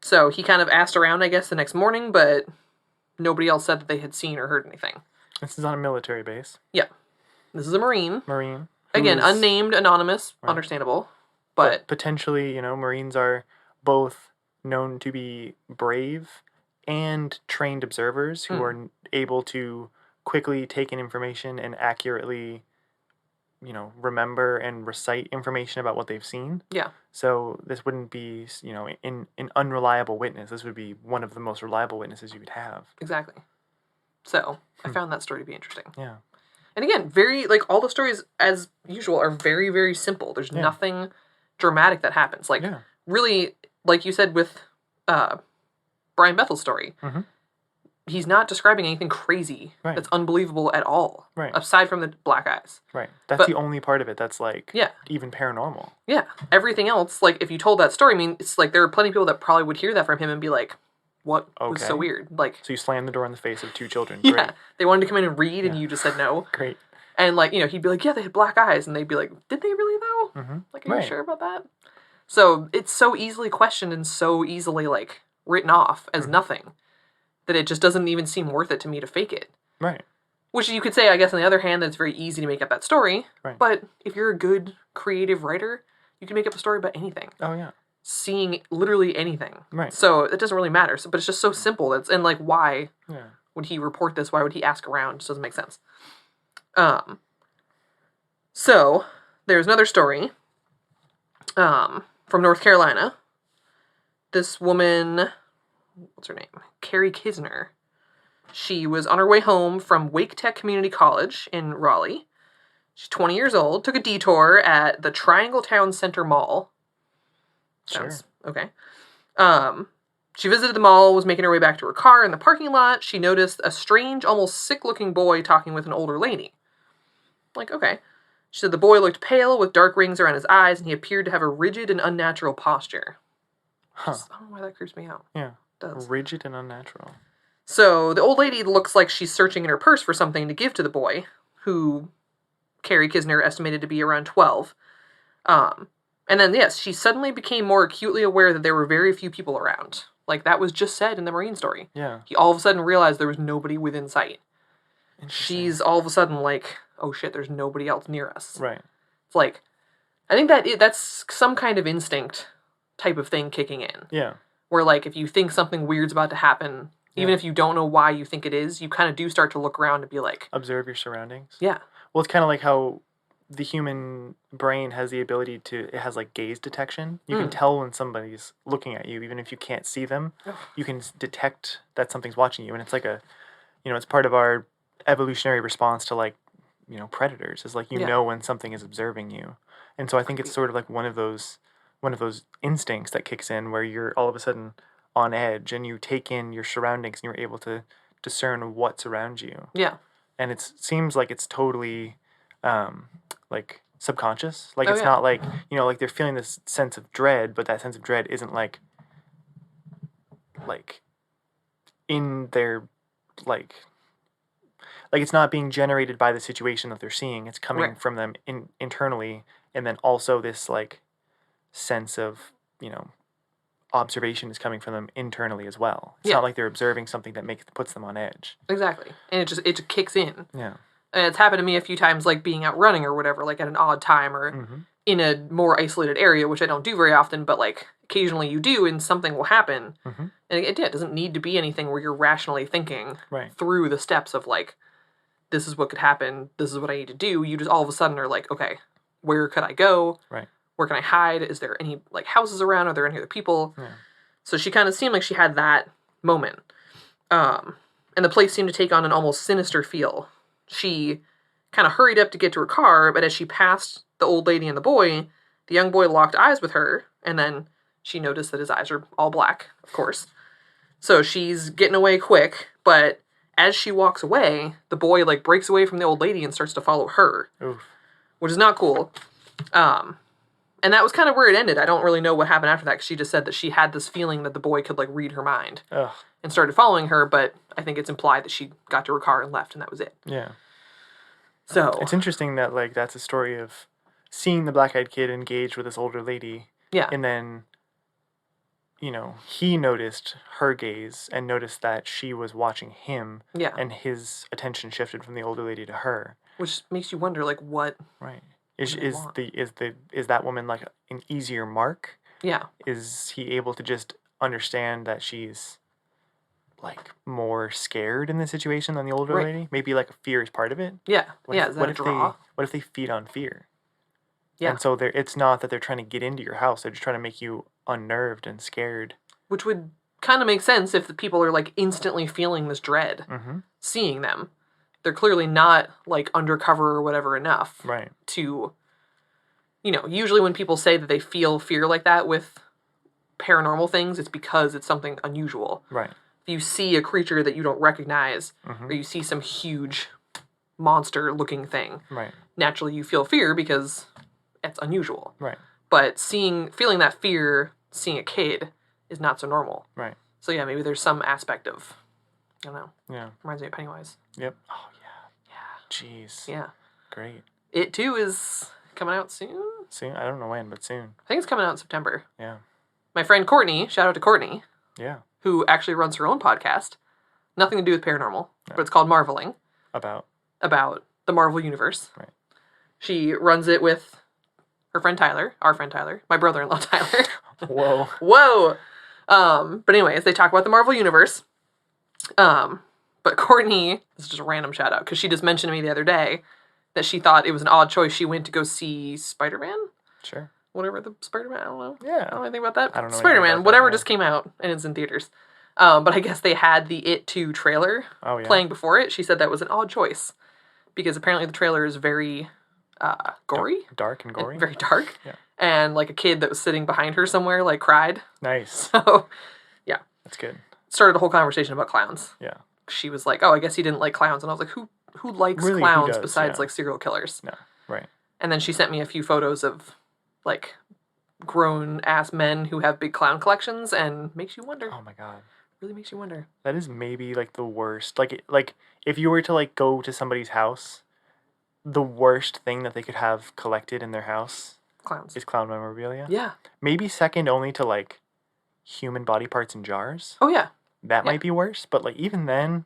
So he kind of asked around, I guess, the next morning, but nobody else said that they had seen or heard anything. This is on a military base. Yeah. This is a Marine. Again, unnamed, anonymous, understandable. But potentially, you know, Marines are both known to be brave and trained observers who are able to quickly take in information and accurately, you know, remember and recite information about what they've seen. Yeah. So this wouldn't be, you know, an unreliable witness. This would be one of the most reliable witnesses you could have. Exactly. So I found that story to be interesting. Yeah. And again, very, like, all the stories, as usual, are very, very simple. There's nothing dramatic that happens. Like, really, like you said with Brian Bethel's story, he's not describing anything crazy that's unbelievable at all. Right. Aside from the black eyes. Right. That's the only part of it that's, like, even paranormal. Yeah. Everything else, like, if you told that story, I mean, it's like there are plenty of people that probably would hear that from him and be like, what was so weird? Like, so you slammed the door in the face of 2 children. Yeah. Great. They wanted to come in and read and you just said no. Great. And, like, you know, he'd be like, yeah, they had black eyes. And they'd be like, did they really, though? Like, are you sure about that? So it's so easily questioned and so easily, like, written off as nothing that it just doesn't even seem worth it to me to fake it. Right. Which you could say, I guess, on the other hand, that it's very easy to make up that story. Right. But if you're a good creative writer, you can make up a story about anything. Oh, yeah. Seeing literally anything. Right. So it doesn't really matter. So, but it's just so simple. And, like, why would he report this? Why would he ask around? It just doesn't make sense. So there's another story from North Carolina. This woman, what's her name? Carrie Kisner. She was on her way home from Wake Tech Community College in Raleigh. She's 20 years old, took a detour at the Triangle Town Center Mall. Sounds okay. She visited the mall, was making her way back to her car. In the parking lot, she noticed a strange, almost sick-looking boy talking with an older lady. Like, okay. She said the boy looked pale with dark rings around his eyes, and he appeared to have a rigid and unnatural posture. Huh. I don't know why that creeps me out. Yeah. It does. Rigid and unnatural. So the old lady looks like she's searching in her purse for something to give to the boy, who Carrie Kisner estimated to be around 12. And then, yes, she suddenly became more acutely aware that there were very few people around. Like, that was just said in the Marine story. Yeah. He all of a sudden realized there was nobody within sight. She's all of a sudden like, oh shit, there's nobody else near us. Right. It's like, I think that's some kind of instinct type of thing kicking in. Yeah. Where, like, if you think something weird's about to happen, even if you don't know why you think it is, you kind of do start to look around and be like... Observe your surroundings. Yeah. Well, it's kind of like how the human brain has the ability to... It has, like, gaze detection. You can tell when somebody's looking at you, even if you can't see them. You can detect that something's watching you. And it's like a... You know, it's part of our evolutionary response to, like, you know, predators. Is like, you know when something is observing you. And so I think it's sort of like one of those instincts that kicks in where you're all of a sudden on edge, and you take in your surroundings, and you're able to discern what's around you. Yeah. And it seems like it's totally, like, subconscious. Like, Oh, it's yeah. not like, like they're feeling this sense of dread, but that sense of dread isn't like in their, like it's not being generated by the situation that they're seeing. It's coming Right. from them internally, and then also this, like, sense of, observation is coming from them internally as well. It's not like they're observing something that puts them on edge. Exactly. And it just kicks in. Yeah. And it's happened to me a few times, like being out running or whatever, like at an odd time or in a more isolated area, which I don't do very often, but like occasionally you do, and something will happen. And it doesn't need to be anything where you're rationally thinking through the steps of like, this is what could happen, this is what I need to do. You just all of a sudden are like, okay, where could I go? Right. Where can I hide? Is there any like houses around? Are there any other people? Yeah. So she kind of seemed like she had that moment. And the place seemed to take on an almost sinister feel. She kind of hurried up to get to her car, but as she passed the old lady and the boy, the young boy locked eyes with her, and then she noticed that his eyes are all black, of course. So she's getting away quick, but as she walks away, the boy like breaks away from the old lady and starts to follow her. Oof. Which is not cool. And that was kind of where it ended. I don't really know what happened after that, because she just said that she had this feeling that the boy could like read her mind. Ugh. And started following her, but I think it's implied that she got to her car and left, and that was it. Yeah. So it's interesting that like that's a story of seeing the black-eyed kid engage with this older lady. Yeah. And then, he noticed her gaze and noticed that she was watching him. Yeah. And his attention shifted from the older lady to her. Which makes you wonder, like, what? Right. Is that woman like an easier mark? Yeah. Is he able to just understand that she's like more scared in the situation than the older lady? Maybe like fear is part of it. Yeah. What Is that a draw? What if they feed on fear? Yeah. And so it's not that they're trying to get into your house; they're just trying to make you unnerved and scared. Which would kind of make sense if the people are like instantly feeling this dread, seeing them. They're clearly not like undercover or whatever enough, right? To, usually when people say that they feel fear like that with paranormal things, it's because it's something unusual, right? If you see a creature that you don't recognize, or you see some huge monster-looking thing, right? Naturally you feel fear because it's unusual, right? But feeling that fear, seeing a kid, is not so normal, right? So yeah, maybe there's some aspect of, I don't know. Yeah. Reminds me of Pennywise. Yep. Oh yeah. Yeah. Jeez. Yeah. Great. It too is coming out soon. Soon? I don't know when, but soon. I think it's coming out in September. Yeah. My friend Courtney, shout out to Courtney. Yeah. Who actually runs her own podcast. Nothing to do with paranormal, but it's called Marveling. About the Marvel Universe. Right. She runs it with her friend Tyler, our friend Tyler, my brother-in-law Tyler. Whoa. But anyways, they talk about the Marvel Universe. But Courtney, this is just a random shout out, because she just mentioned to me the other day that she thought it was an odd choice. She went to go see Spider-Man? Sure. Whatever the Spider-Man, I don't know. Yeah. I don't know anything about that. I don't know. Spider-Man, whatever just came out and it's in theaters. But I guess they had the It 2 trailer playing before it. She said that was an odd choice because apparently the trailer is very gory. Dark and gory. Very dark. Yeah. And like a kid that was sitting behind her somewhere like cried. Nice. So, yeah. That's good. Started a whole conversation about clowns. Yeah. She was like, oh, I guess he didn't like clowns. And I was like, who likes really, clowns besides like serial killers? No. Right. And then she sent me a few photos of like grown ass men who have big clown collections, and makes you wonder. Oh my god. Really makes you wonder. That is maybe like the worst. Like if you were to like go to somebody's house, the worst thing that they could have collected in their house is clown memorabilia. Yeah. Maybe second only to like human body parts in jars. Oh yeah. That might be worse, but like even then,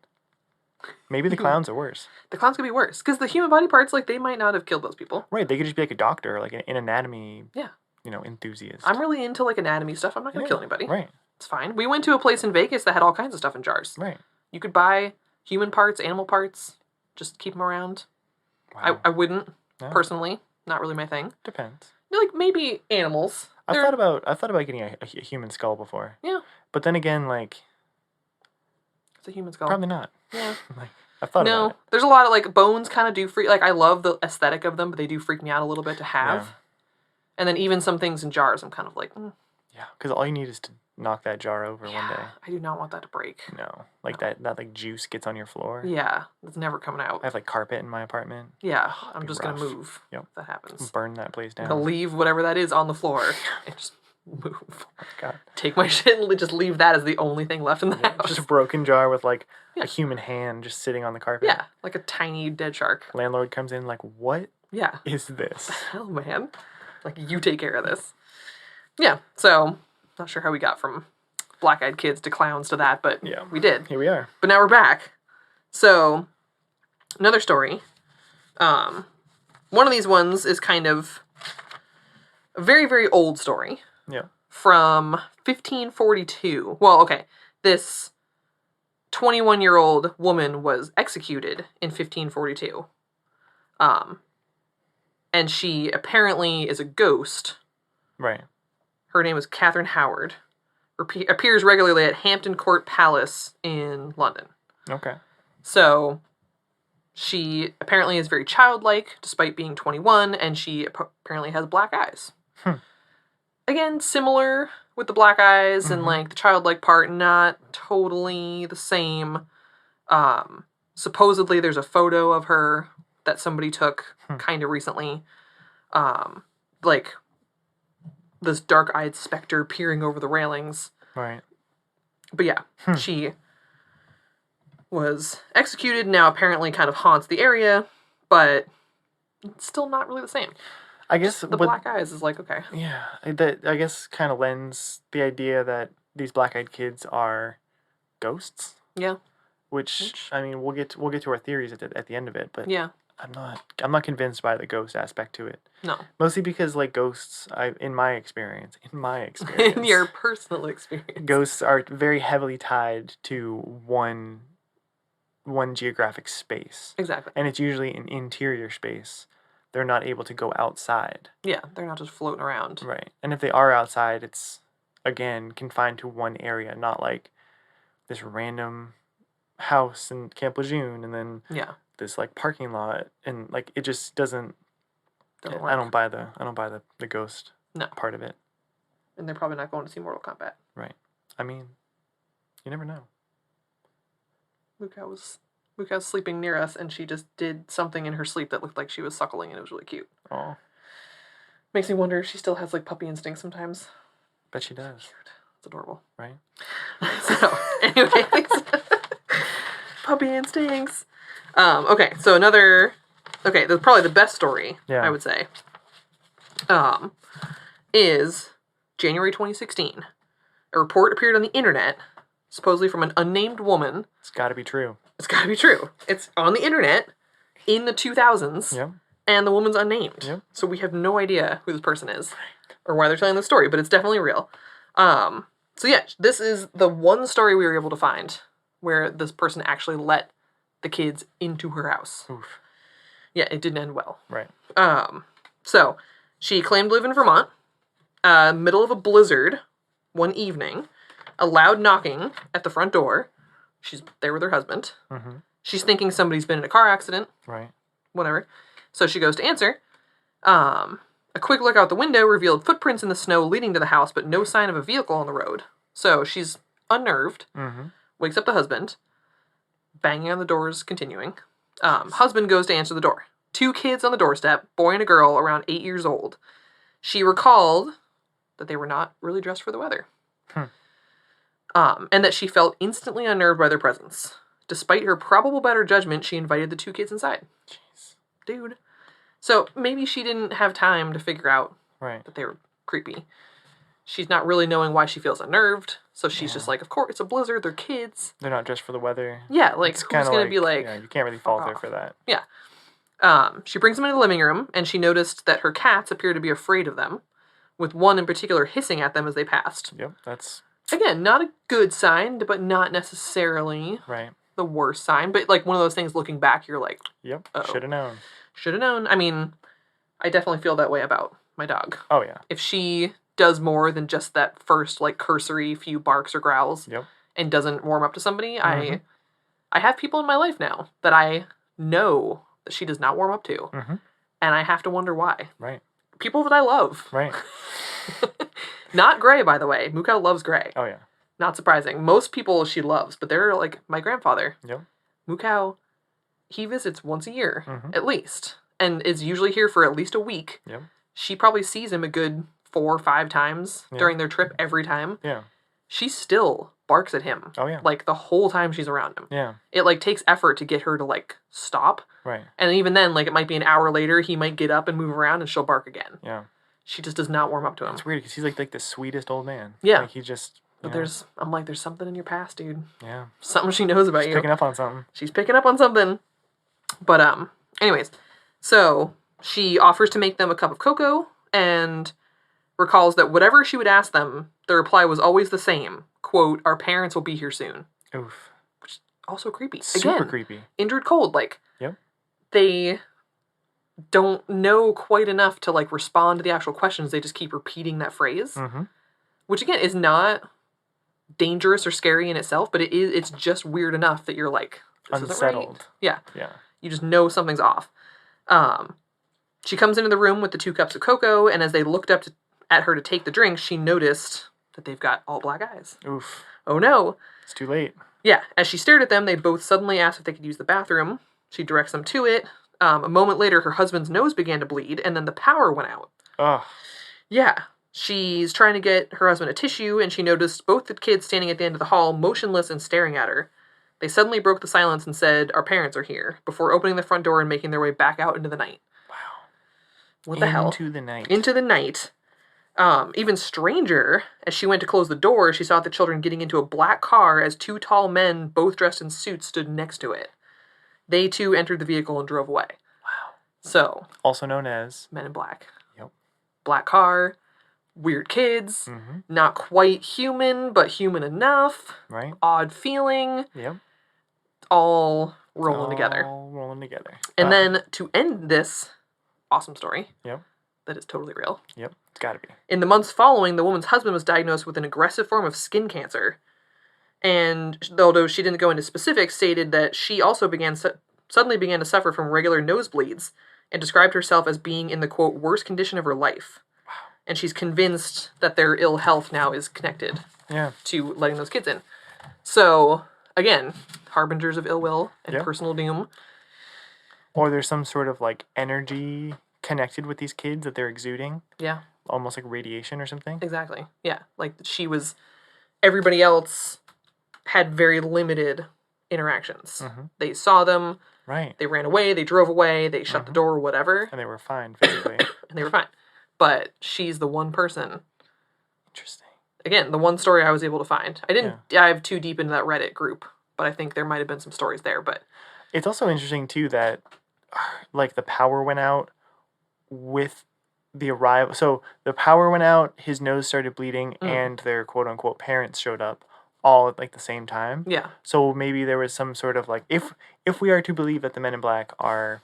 maybe the clowns are worse. The clowns could be worse because the human body parts, like they might not have killed those people. Right. They could just be like a doctor, like an anatomy. Yeah. Enthusiast. I'm really into like anatomy stuff. I'm not gonna kill anybody. Right. It's fine. We went to a place in Vegas that had all kinds of stuff in jars. Right. You could buy human parts, animal parts, just keep them around. Wow. I wouldn't personally. Not really my thing. Depends. Like maybe animals. I've thought about getting a human skull before. Yeah. But then again, like, it's a human skull. Probably not. Yeah. Like I've thought about it. There's a lot of like bones kind of do freak. Like I love the aesthetic of them, but they do freak me out a little bit to have. Yeah. And then even some things in jars, I'm kind of like, Yeah, because all you need is knock that jar over one day. I do not want that to break. No. Like that like juice gets on your floor. Yeah, it's never coming out. I have like carpet in my apartment. Yeah, I'm just going to rough. move Yep. if that happens. Burn that place down. I'm going to leave whatever that is on the floor and just move. Oh my God. Take my shit and just leave that as the only thing left in the house. Just a broken jar with like a human hand just sitting on the carpet. Yeah, like a tiny dead shark. Landlord comes in like, what is this? Hell, man. Like, you take care of this. Yeah, so, not sure how we got from black-eyed kids to clowns to that, but we did. Here we are. But now we're back. So, another story. One of these ones is kind of a very, very old story. Yeah. From 1542. Well, okay. This 21-year-old woman was executed in 1542. And she apparently is a ghost. Right. Her name is Catherine Howard. Appears regularly at Hampton Court Palace in London. Okay. So, she apparently is very childlike, despite being 21, and she apparently has black eyes. Again, similar with the black eyes and, like, the childlike part, not totally the same. Supposedly, there's a photo of her that somebody took kind of recently. Like, this dark-eyed specter peering over the railings. Right. But yeah, she was executed, now apparently kind of haunts the area, but it's still not really the same. I guess the black eyes is like, okay. Yeah, that I guess kind of lends the idea that these black-eyed kids are ghosts. Yeah. Which I mean, we'll get to our theories at the end of it, but yeah, I'm not convinced by the ghost aspect to it. No. Mostly because like ghosts, in my experience, in your personal experience, ghosts are very heavily tied to one geographic space. Exactly. And it's usually an interior space. They're not able to go outside. Yeah, they're not just floating around. Right. And if they are outside, it's, again, confined to one area, not like this random house in Camp Lejeune and then this like parking lot, and like it just doesn't work. I don't buy the ghost part of it. And they're probably not going to see Mortal Kombat. Right. I mean, you never know. Luca was sleeping near us, and she just did something in her sleep that looked like she was suckling, and it was really cute. Oh. Makes me wonder if she still has, like, puppy instincts sometimes. Bet she does. Cute. It's adorable. Right? So, anyways. Puppy instincts. Okay, so probably the best story, I would say, is January 2016. A report appeared on the internet, supposedly from an unnamed woman. It's gotta be true. It's gotta be true. It's on the internet in the 2000s. Yep. And the woman's unnamed. Yep. So we have no idea who this person is or why they're telling the story, but it's definitely real. So yeah, this is the one story we were able to find where this person actually let the kids into her house. Oof. Yeah, it didn't end well. Right. So she claimed to live in Vermont, middle of a blizzard, one evening, a loud knocking at the front door. She's there with her husband. Mm-hmm. She's thinking somebody's been in a car accident. Right. Whatever. So she goes to answer. A quick look out the window revealed footprints in the snow leading to the house, but no sign of a vehicle on the road. So she's unnerved, wakes up the husband, banging on the doors, continuing. Husband goes to answer the door. 2 kids on the doorstep, boy and a girl around 8 years old. She recalled that they were not really dressed for the weather. And that she felt instantly unnerved by their presence. Despite her probable better judgment, she invited the 2 kids inside. Jeez. Dude. So maybe she didn't have time to figure out that they were creepy. She's not really knowing why she feels unnerved. So she's just like, of course, it's a blizzard. They're kids. They're not dressed for the weather. Yeah, like, who's going to be like... Yeah, you can't really fault her for that. Yeah. She brings them into the living room, and she noticed that her cats appear to be afraid of them, with one in particular hissing at them as they passed. Yep, that's... Again, not a good sign, but not necessarily the worst sign. But, like, one of those things, looking back, you're like... Yep, should have known. Should have known. I mean, I definitely feel that way about my dog. Oh, yeah. If she does more than just that first, like, cursory few barks or growls and doesn't warm up to somebody, I have people in my life now that I know that she does not warm up to. And I have to wonder why. Right. People that I love. Right. Not Gray, by the way. Mukau loves Gray. Oh, yeah. Not surprising. Most people she loves, but they're like my grandfather. Yep. Mukau, he visits once a year, Mm-hmm. at least, and is usually here for at least a week. Yep. She probably sees him a good 4 or 5 times during their trip every time. Yeah. She still barks at him. Oh, yeah. Like, the whole time she's around him. Yeah. It, like, takes effort to get her to, like, stop. Right. And even then, like, it might be an hour later, he might get up and move around and she'll bark again. Yeah. She just does not warm up to him. It's weird because he's, like the sweetest old man. Yeah. Like, he just... But there's something in your past, dude. Yeah. Something she knows about you. Picking up on something. She's picking up on something. But, anyways. So, she offers to make them a cup of cocoa and recalls that whatever she would ask them, the reply was always the same. Quote, our parents will be here soon. Oof. Which is also creepy. Super creepy. Injured cold. Like, yep. They don't know quite enough to, like, respond to the actual questions. They just keep repeating that phrase. Mm-hmm. Which, again, is not dangerous or scary in itself, but it's just weird enough that you're like, this unsettled. Isn't right. Yeah. Yeah. You just know something's off. She comes into the room with the 2 cups of cocoa, and as they looked up at her to take the drink, she noticed that they've got all black eyes. Oof. Oh no. It's too late. Yeah. As she stared at them, they both suddenly asked if they could use the bathroom. She directs them to it. A moment later, her husband's nose began to bleed, and then the power went out. Ugh. Yeah. She's trying to get her husband a tissue, and she noticed both the kids standing at the end of the hall, motionless and staring at her. They suddenly broke the silence and said, our parents are here, before opening the front door and making their way back out into the night. Wow. What the hell? Into the night. Into the night. Even stranger, as she went to close the door, she saw the children getting into a black car as 2 tall men, both dressed in suits, stood next to it. They, too, entered the vehicle and drove away. Wow. So. Also known as... Men in Black. Yep. Black car. Weird kids. Mm-hmm. Not quite human, but human enough. Right. Odd feeling. Yep. All rolling together. All rolling together. And then, to end this awesome story. Yep. That is totally real. Yep. It's gotta be. In the months following, the woman's husband was diagnosed with an aggressive form of skin cancer. And although she didn't go into specifics, stated that she also suddenly began to suffer from regular nosebleeds and described herself as being in the, quote, worst condition of her life. Wow. And she's convinced that their ill health now is connected to letting those kids in. So, again, harbingers of ill will and personal doom. Or there's some sort of, like, energy connected with these kids that they're exuding. Yeah. Almost like radiation or something. Exactly. Yeah. Like, everybody else had very limited interactions. Mm-hmm. They saw them. Right. They ran away. They drove away. They shut the door, whatever. And they were fine physically. And they were fine. But she's the one person. Interesting. Again, the one story I was able to find. I didn't dive too deep into that Reddit group, but I think there might have been some stories there. But it's also interesting, too, that, like, the power went out with the arrival. So the power went out, his nose started bleeding, and their quote-unquote parents showed up all at, like, the same time. Yeah. So maybe there was some sort of, like, if we are to believe that the Men in Black are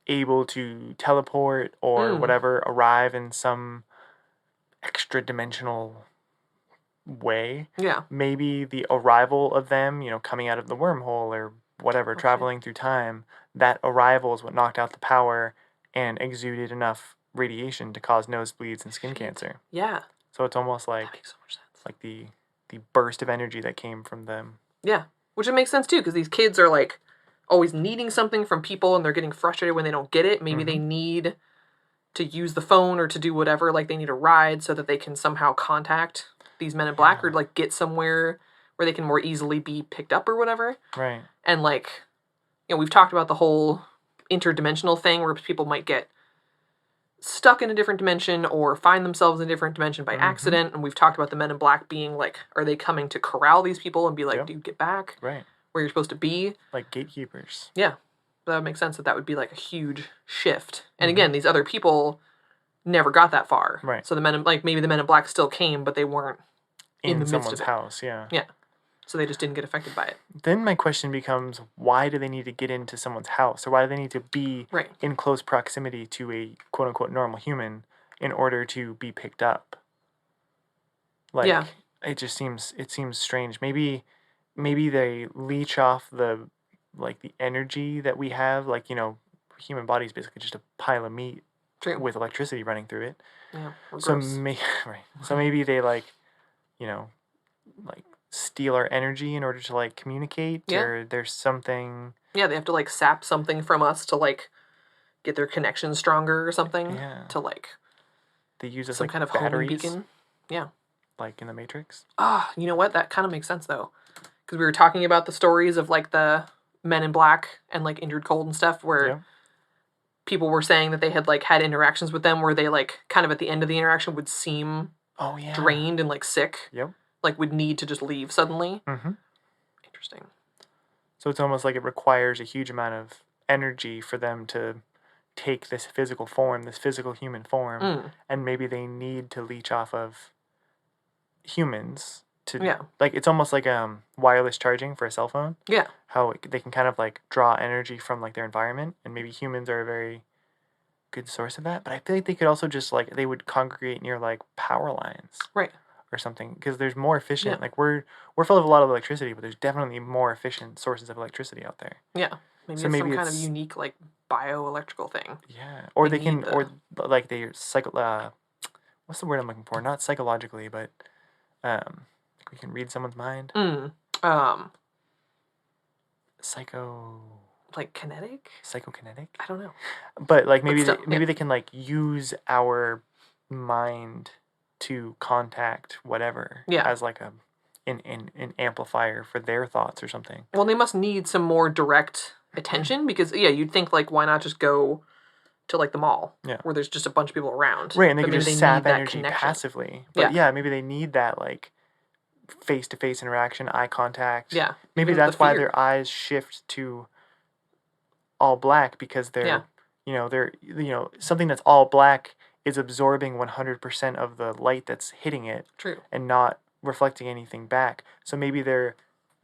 able to teleport or whatever, arrive in some extra-dimensional way. Yeah. Maybe the arrival of them, coming out of the wormhole or whatever, traveling through time, that arrival is what knocked out the power and exuded enough radiation to cause nosebleeds and skin cancer. Yeah. So it's almost like that makes so much sense. Like the burst of energy that came from them. Yeah. Which it makes sense too, because these kids are like always needing something from people and they're getting frustrated when they don't get it. Maybe they need to use the phone or to do whatever, like they need a ride so that they can somehow contact these Men in Black or like get somewhere where they can more easily be picked up or whatever. Right. And like, we've talked about the whole interdimensional thing where people might get stuck in a different dimension or find themselves in a different dimension by accident. And we've talked about the Men in Black being like, are they coming to corral these people and be like, dude, get back right where you're supposed to be? Like gatekeepers. Yeah. That would make sense that would be like a huge shift. And again, these other people never got that far. Right. So maybe the Men in Black still came, but they weren't in the midst someone's of it. house, yeah. Yeah. So they just didn't get affected by it. Then my question becomes, why do they need to get into someone's house? Or why do they need to be in close proximity to a quote-unquote normal human in order to be picked up? Like, it seems strange. Maybe they leech off the energy that we have. Like, human body is basically just a pile of meat True. with electricity running through it. Yeah. So So maybe they steal our energy in order to communicate, or there's something. Yeah, they have to sap something from us to get their connection stronger or something. Yeah. To they use us some kind of homing beacon. Yeah. Like in the Matrix. You know what? That kind of makes sense though, because we were talking about the stories of the Men in Black and Injured Cold and stuff, where people were saying that they had had interactions with them where they kind of at the end of the interaction would seem drained and sick. Yep. Would need to just leave suddenly. Mm-hmm. Interesting. So it's almost like it requires a huge amount of energy for them to take this physical form, this physical human form, and maybe they need to leech off of humans to it's almost like wireless charging for a cell phone. Yeah. How they can kind of draw energy from their environment, and maybe humans are a very good source of that. But I feel like they could also just they would congregate near power lines. Right. Or something, because there's more efficient. We're full of a lot of electricity, but there's definitely more efficient sources of electricity out there. Yeah, maybe it's some kind of unique bioelectrical thing. Yeah, or they can, or they cycle. What's the word I'm looking for? Not psychologically, but we can read someone's mind. Psycho. Kinetic. Psychokinetic. I don't know. But maybe they can use our mind to contact whatever as an amplifier for their thoughts or something. Well, they must need some more direct attention because you'd think why not just go to the mall where there's just a bunch of people around, right? And they can just sap energy passively. But maybe they need that face-to-face interaction, eye contact. Yeah, maybe that's why their eyes shift to all black, because they're they're something that's all black is absorbing 100% of the light that's hitting it. True. And not reflecting anything back. So maybe they're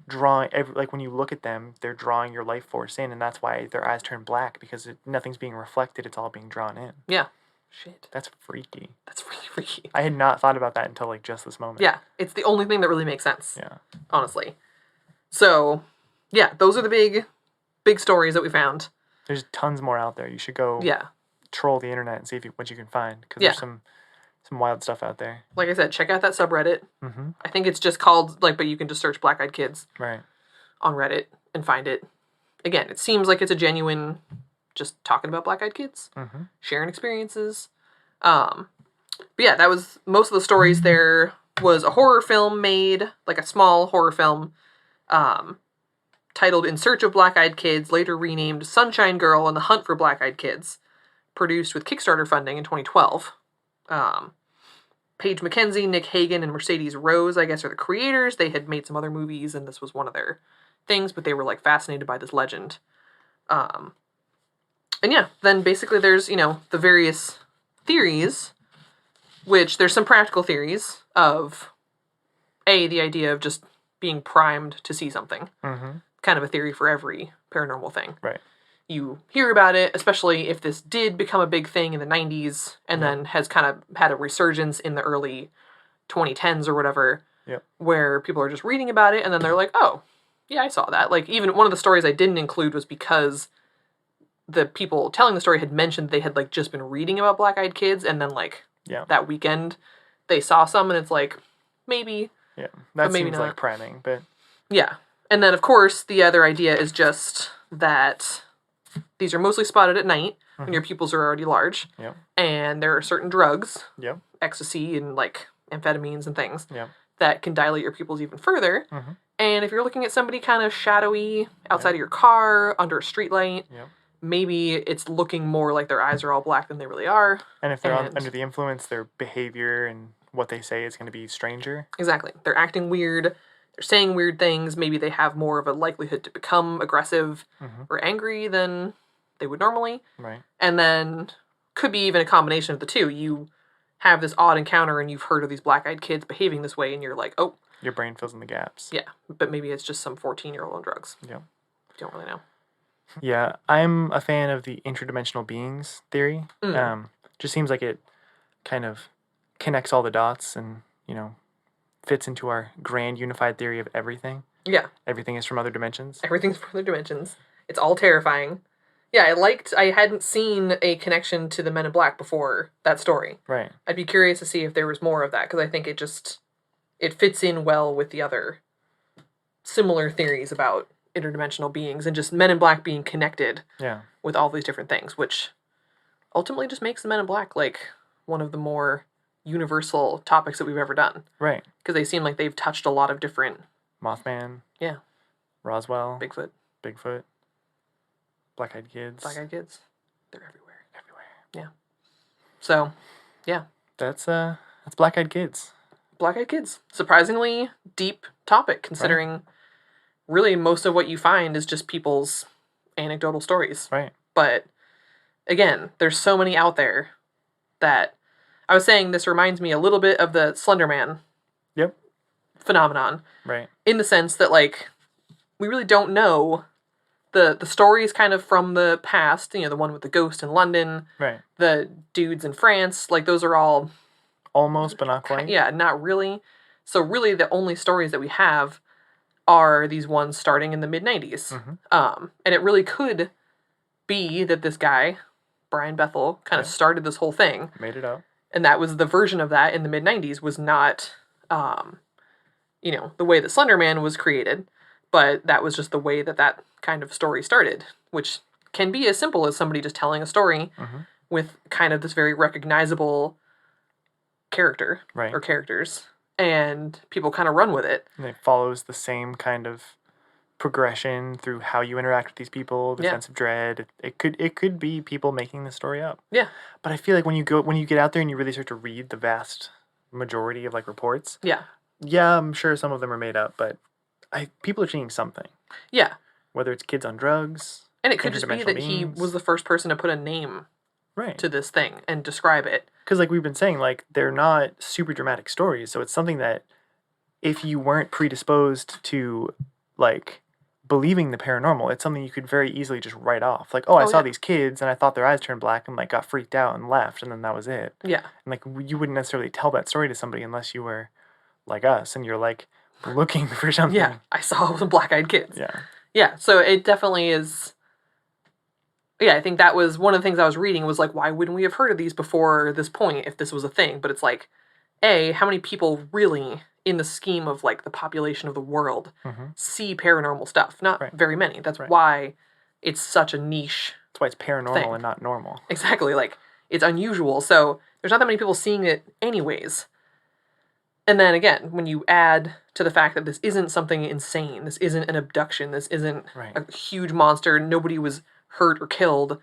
drawing, when you look at them, they're drawing your life force in, and that's why their eyes turn black, because nothing's being reflected, it's all being drawn in. Yeah. Shit. That's freaky. That's really freaky. I had not thought about that until just this moment. Yeah. It's the only thing that really makes sense. Yeah. Honestly. So, yeah, those are the big stories that we found. There's tons more out there. You should go troll the internet and see what you can find, because there's some wild stuff out there. Like I said, check out that subreddit. Mm-hmm. I think it's just called but you can just search Black Eyed Kids on Reddit and find it. Again, it seems like it's a genuine, just talking about Black Eyed Kids, sharing experiences. But yeah, that was most of the stories. There was a horror film made, a small horror film, titled "In Search of Black Eyed Kids," later renamed "Sunshine Girl and the Hunt for Black Eyed Kids," produced with Kickstarter funding in 2012. Paige McKenzie, Nick Hagan, and Mercedes Rose, I guess, are the creators. They had made some other movies, and this was one of their things, but they were, fascinated by this legend. And yeah, then basically there's, the various theories, which there's some practical theories of, the idea of just being primed to see something. Mm-hmm. Kind of a theory for every paranormal thing. Right. You hear about it, especially if this did become a big thing in the 90s and then has kind of had a resurgence in the early 2010s or whatever, where people are just reading about it and then they're like, oh, yeah, I saw that. Even one of the stories I didn't include was because the people telling the story had mentioned they had just been reading about Black Eyed Kids, and then that weekend they saw some, and it's maybe. Yeah, that maybe seems not. like priming, but. Yeah. And then, of course, the other idea is just that these are mostly spotted at night when your pupils are already large. Yep. And there are certain drugs, yep, ecstasy and amphetamines and things, yep, that can dilate your pupils even further. Mm-hmm. And if you're looking at somebody kind of shadowy outside of your car, under a streetlight, maybe it's looking more like their eyes are all black than they really are. And if they're under the influence, their behavior and what they say is going to be stranger. Exactly. They're acting weird. They're saying weird things. Maybe they have more of a likelihood to become aggressive or angry than they would normally. Right. And then could be even a combination of the two. You have this odd encounter and you've heard of these black-eyed kids behaving this way and you're like, oh. Your brain fills in the gaps. Yeah. But maybe it's just some 14-year-old on drugs. Yeah. You don't really know. Yeah. I'm a fan of the interdimensional beings theory. Just seems like it kind of connects all the dots and, fits into our grand unified theory of everything. Yeah. Everything is from other dimensions. Everything's from other dimensions. It's all terrifying. Yeah, I hadn't seen a connection to the Men in Black before that story. Right. I'd be curious to see if there was more of that, because I think it fits in well with the other similar theories about interdimensional beings and just Men in Black being connected with all these different things, which ultimately just makes the Men in Black like one of the more universal topics that we've ever done. Right. Because they seem like they've touched a lot of different... Mothman. Yeah. Roswell. Bigfoot. Black-eyed kids. They're everywhere. Yeah. So, yeah. That's Black-eyed kids. Black-eyed kids. Surprisingly deep topic, considering really most of what you find is just people's anecdotal stories. Right. But, again, there's so many out there that... I was saying this reminds me a little bit of the Slender Man phenomenon. Right. In the sense that, like, we really don't know the stories kind of from the past, you know, the one with the ghost in London, right? The dudes in France, like, those are all... Almost, but not quite. Yeah, not really. So really the only stories that we have are these ones starting in the mid-90s. Mm-hmm. And it really could be that this guy, Brian Bethel, kind of started this whole thing. Made it up. And that was the version of that in the mid-90s was not, you know, the way that Slender Man was created, but that was just the way that kind of story started, which can be as simple as somebody just telling a story with kind of this very recognizable character or characters, and people kind of run with it. And it follows the same kind of progression through how you interact with these people, the sense of dread. It could be people making the story up. Yeah. But I feel like when you get out there and you really start to read the vast majority of like reports. Yeah. Yeah, I'm sure some of them are made up, but people are seeing something. Yeah. Whether it's kids on drugs. And it could just be that he was the first person to put a name to this thing and describe it. Because like we've been saying, like they're not super dramatic stories, so it's something that if you weren't predisposed to like believing the paranormal, it's something you could very easily just write off. Like, I saw these kids and I thought their eyes turned black and like got freaked out and left, and then that was it. Yeah. And like you wouldn't necessarily tell that story to somebody unless you were like us and you're like looking for something. Yeah, I saw some black-eyed kids. Yeah. Yeah, so it definitely is... Yeah, I think that was one of the things I was reading was like, why wouldn't we have heard of these before this point if this was a thing? But it's like, A, how many people really, in the scheme of like the population of the world, see paranormal stuff? Not very many. That's why it's such a niche. That's why it's paranormal and not normal. Exactly. Like, it's unusual. So there's not that many people seeing it anyways. And then again, when you add to the fact that this isn't something insane, this isn't an abduction, this isn't a huge monster, nobody was hurt or killed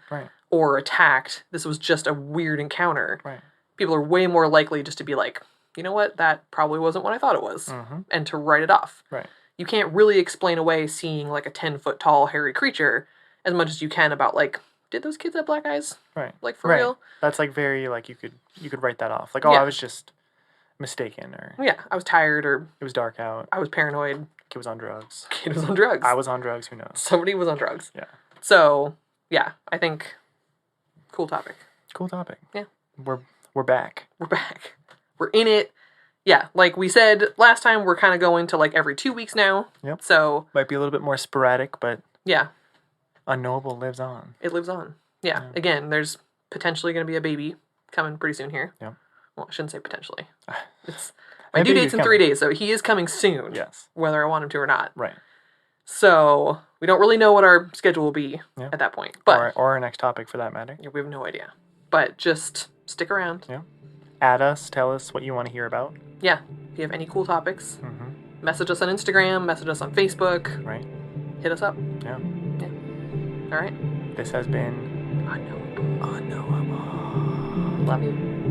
or attacked, this was just a weird encounter, people are way more likely just to be like, you know what, that probably wasn't what I thought it was, and to write it off. You can't really explain away seeing like a 10-foot tall hairy creature as much as you can about like, did those kids have black eyes? Like for real? That's like very like you could write that off. Like, I was just mistaken, or I was tired, or it was dark out. I was paranoid. Kid was on drugs. Kid was on drugs. I was on drugs. Who knows? Somebody was on drugs. Yeah. So yeah, I think cool topic. Cool topic. Yeah. We're back. We're back. We're in it. Yeah, like we said last time, we're kind of going to like every 2 weeks now. Yep. So might be a little bit more sporadic, but yeah, Unknowable lives on. It lives on. Yeah. Again, there's potentially going to be a baby coming pretty soon here. Yeah. Well, I shouldn't say potentially. It's my due date's in 3 days, so he is coming soon. Yes. Whether I want him to or not. Right. So we don't really know what our schedule will be at that point. But or our next topic for that matter. Yeah, we have no idea. But just stick around. Yeah. Add us. Tell us what you want to hear about. Yeah. If you have any cool topics, message us on Instagram, message us on Facebook. Right. Hit us up. Yeah. Yeah. All right. This has been Unknowable. Unknowable. Love you.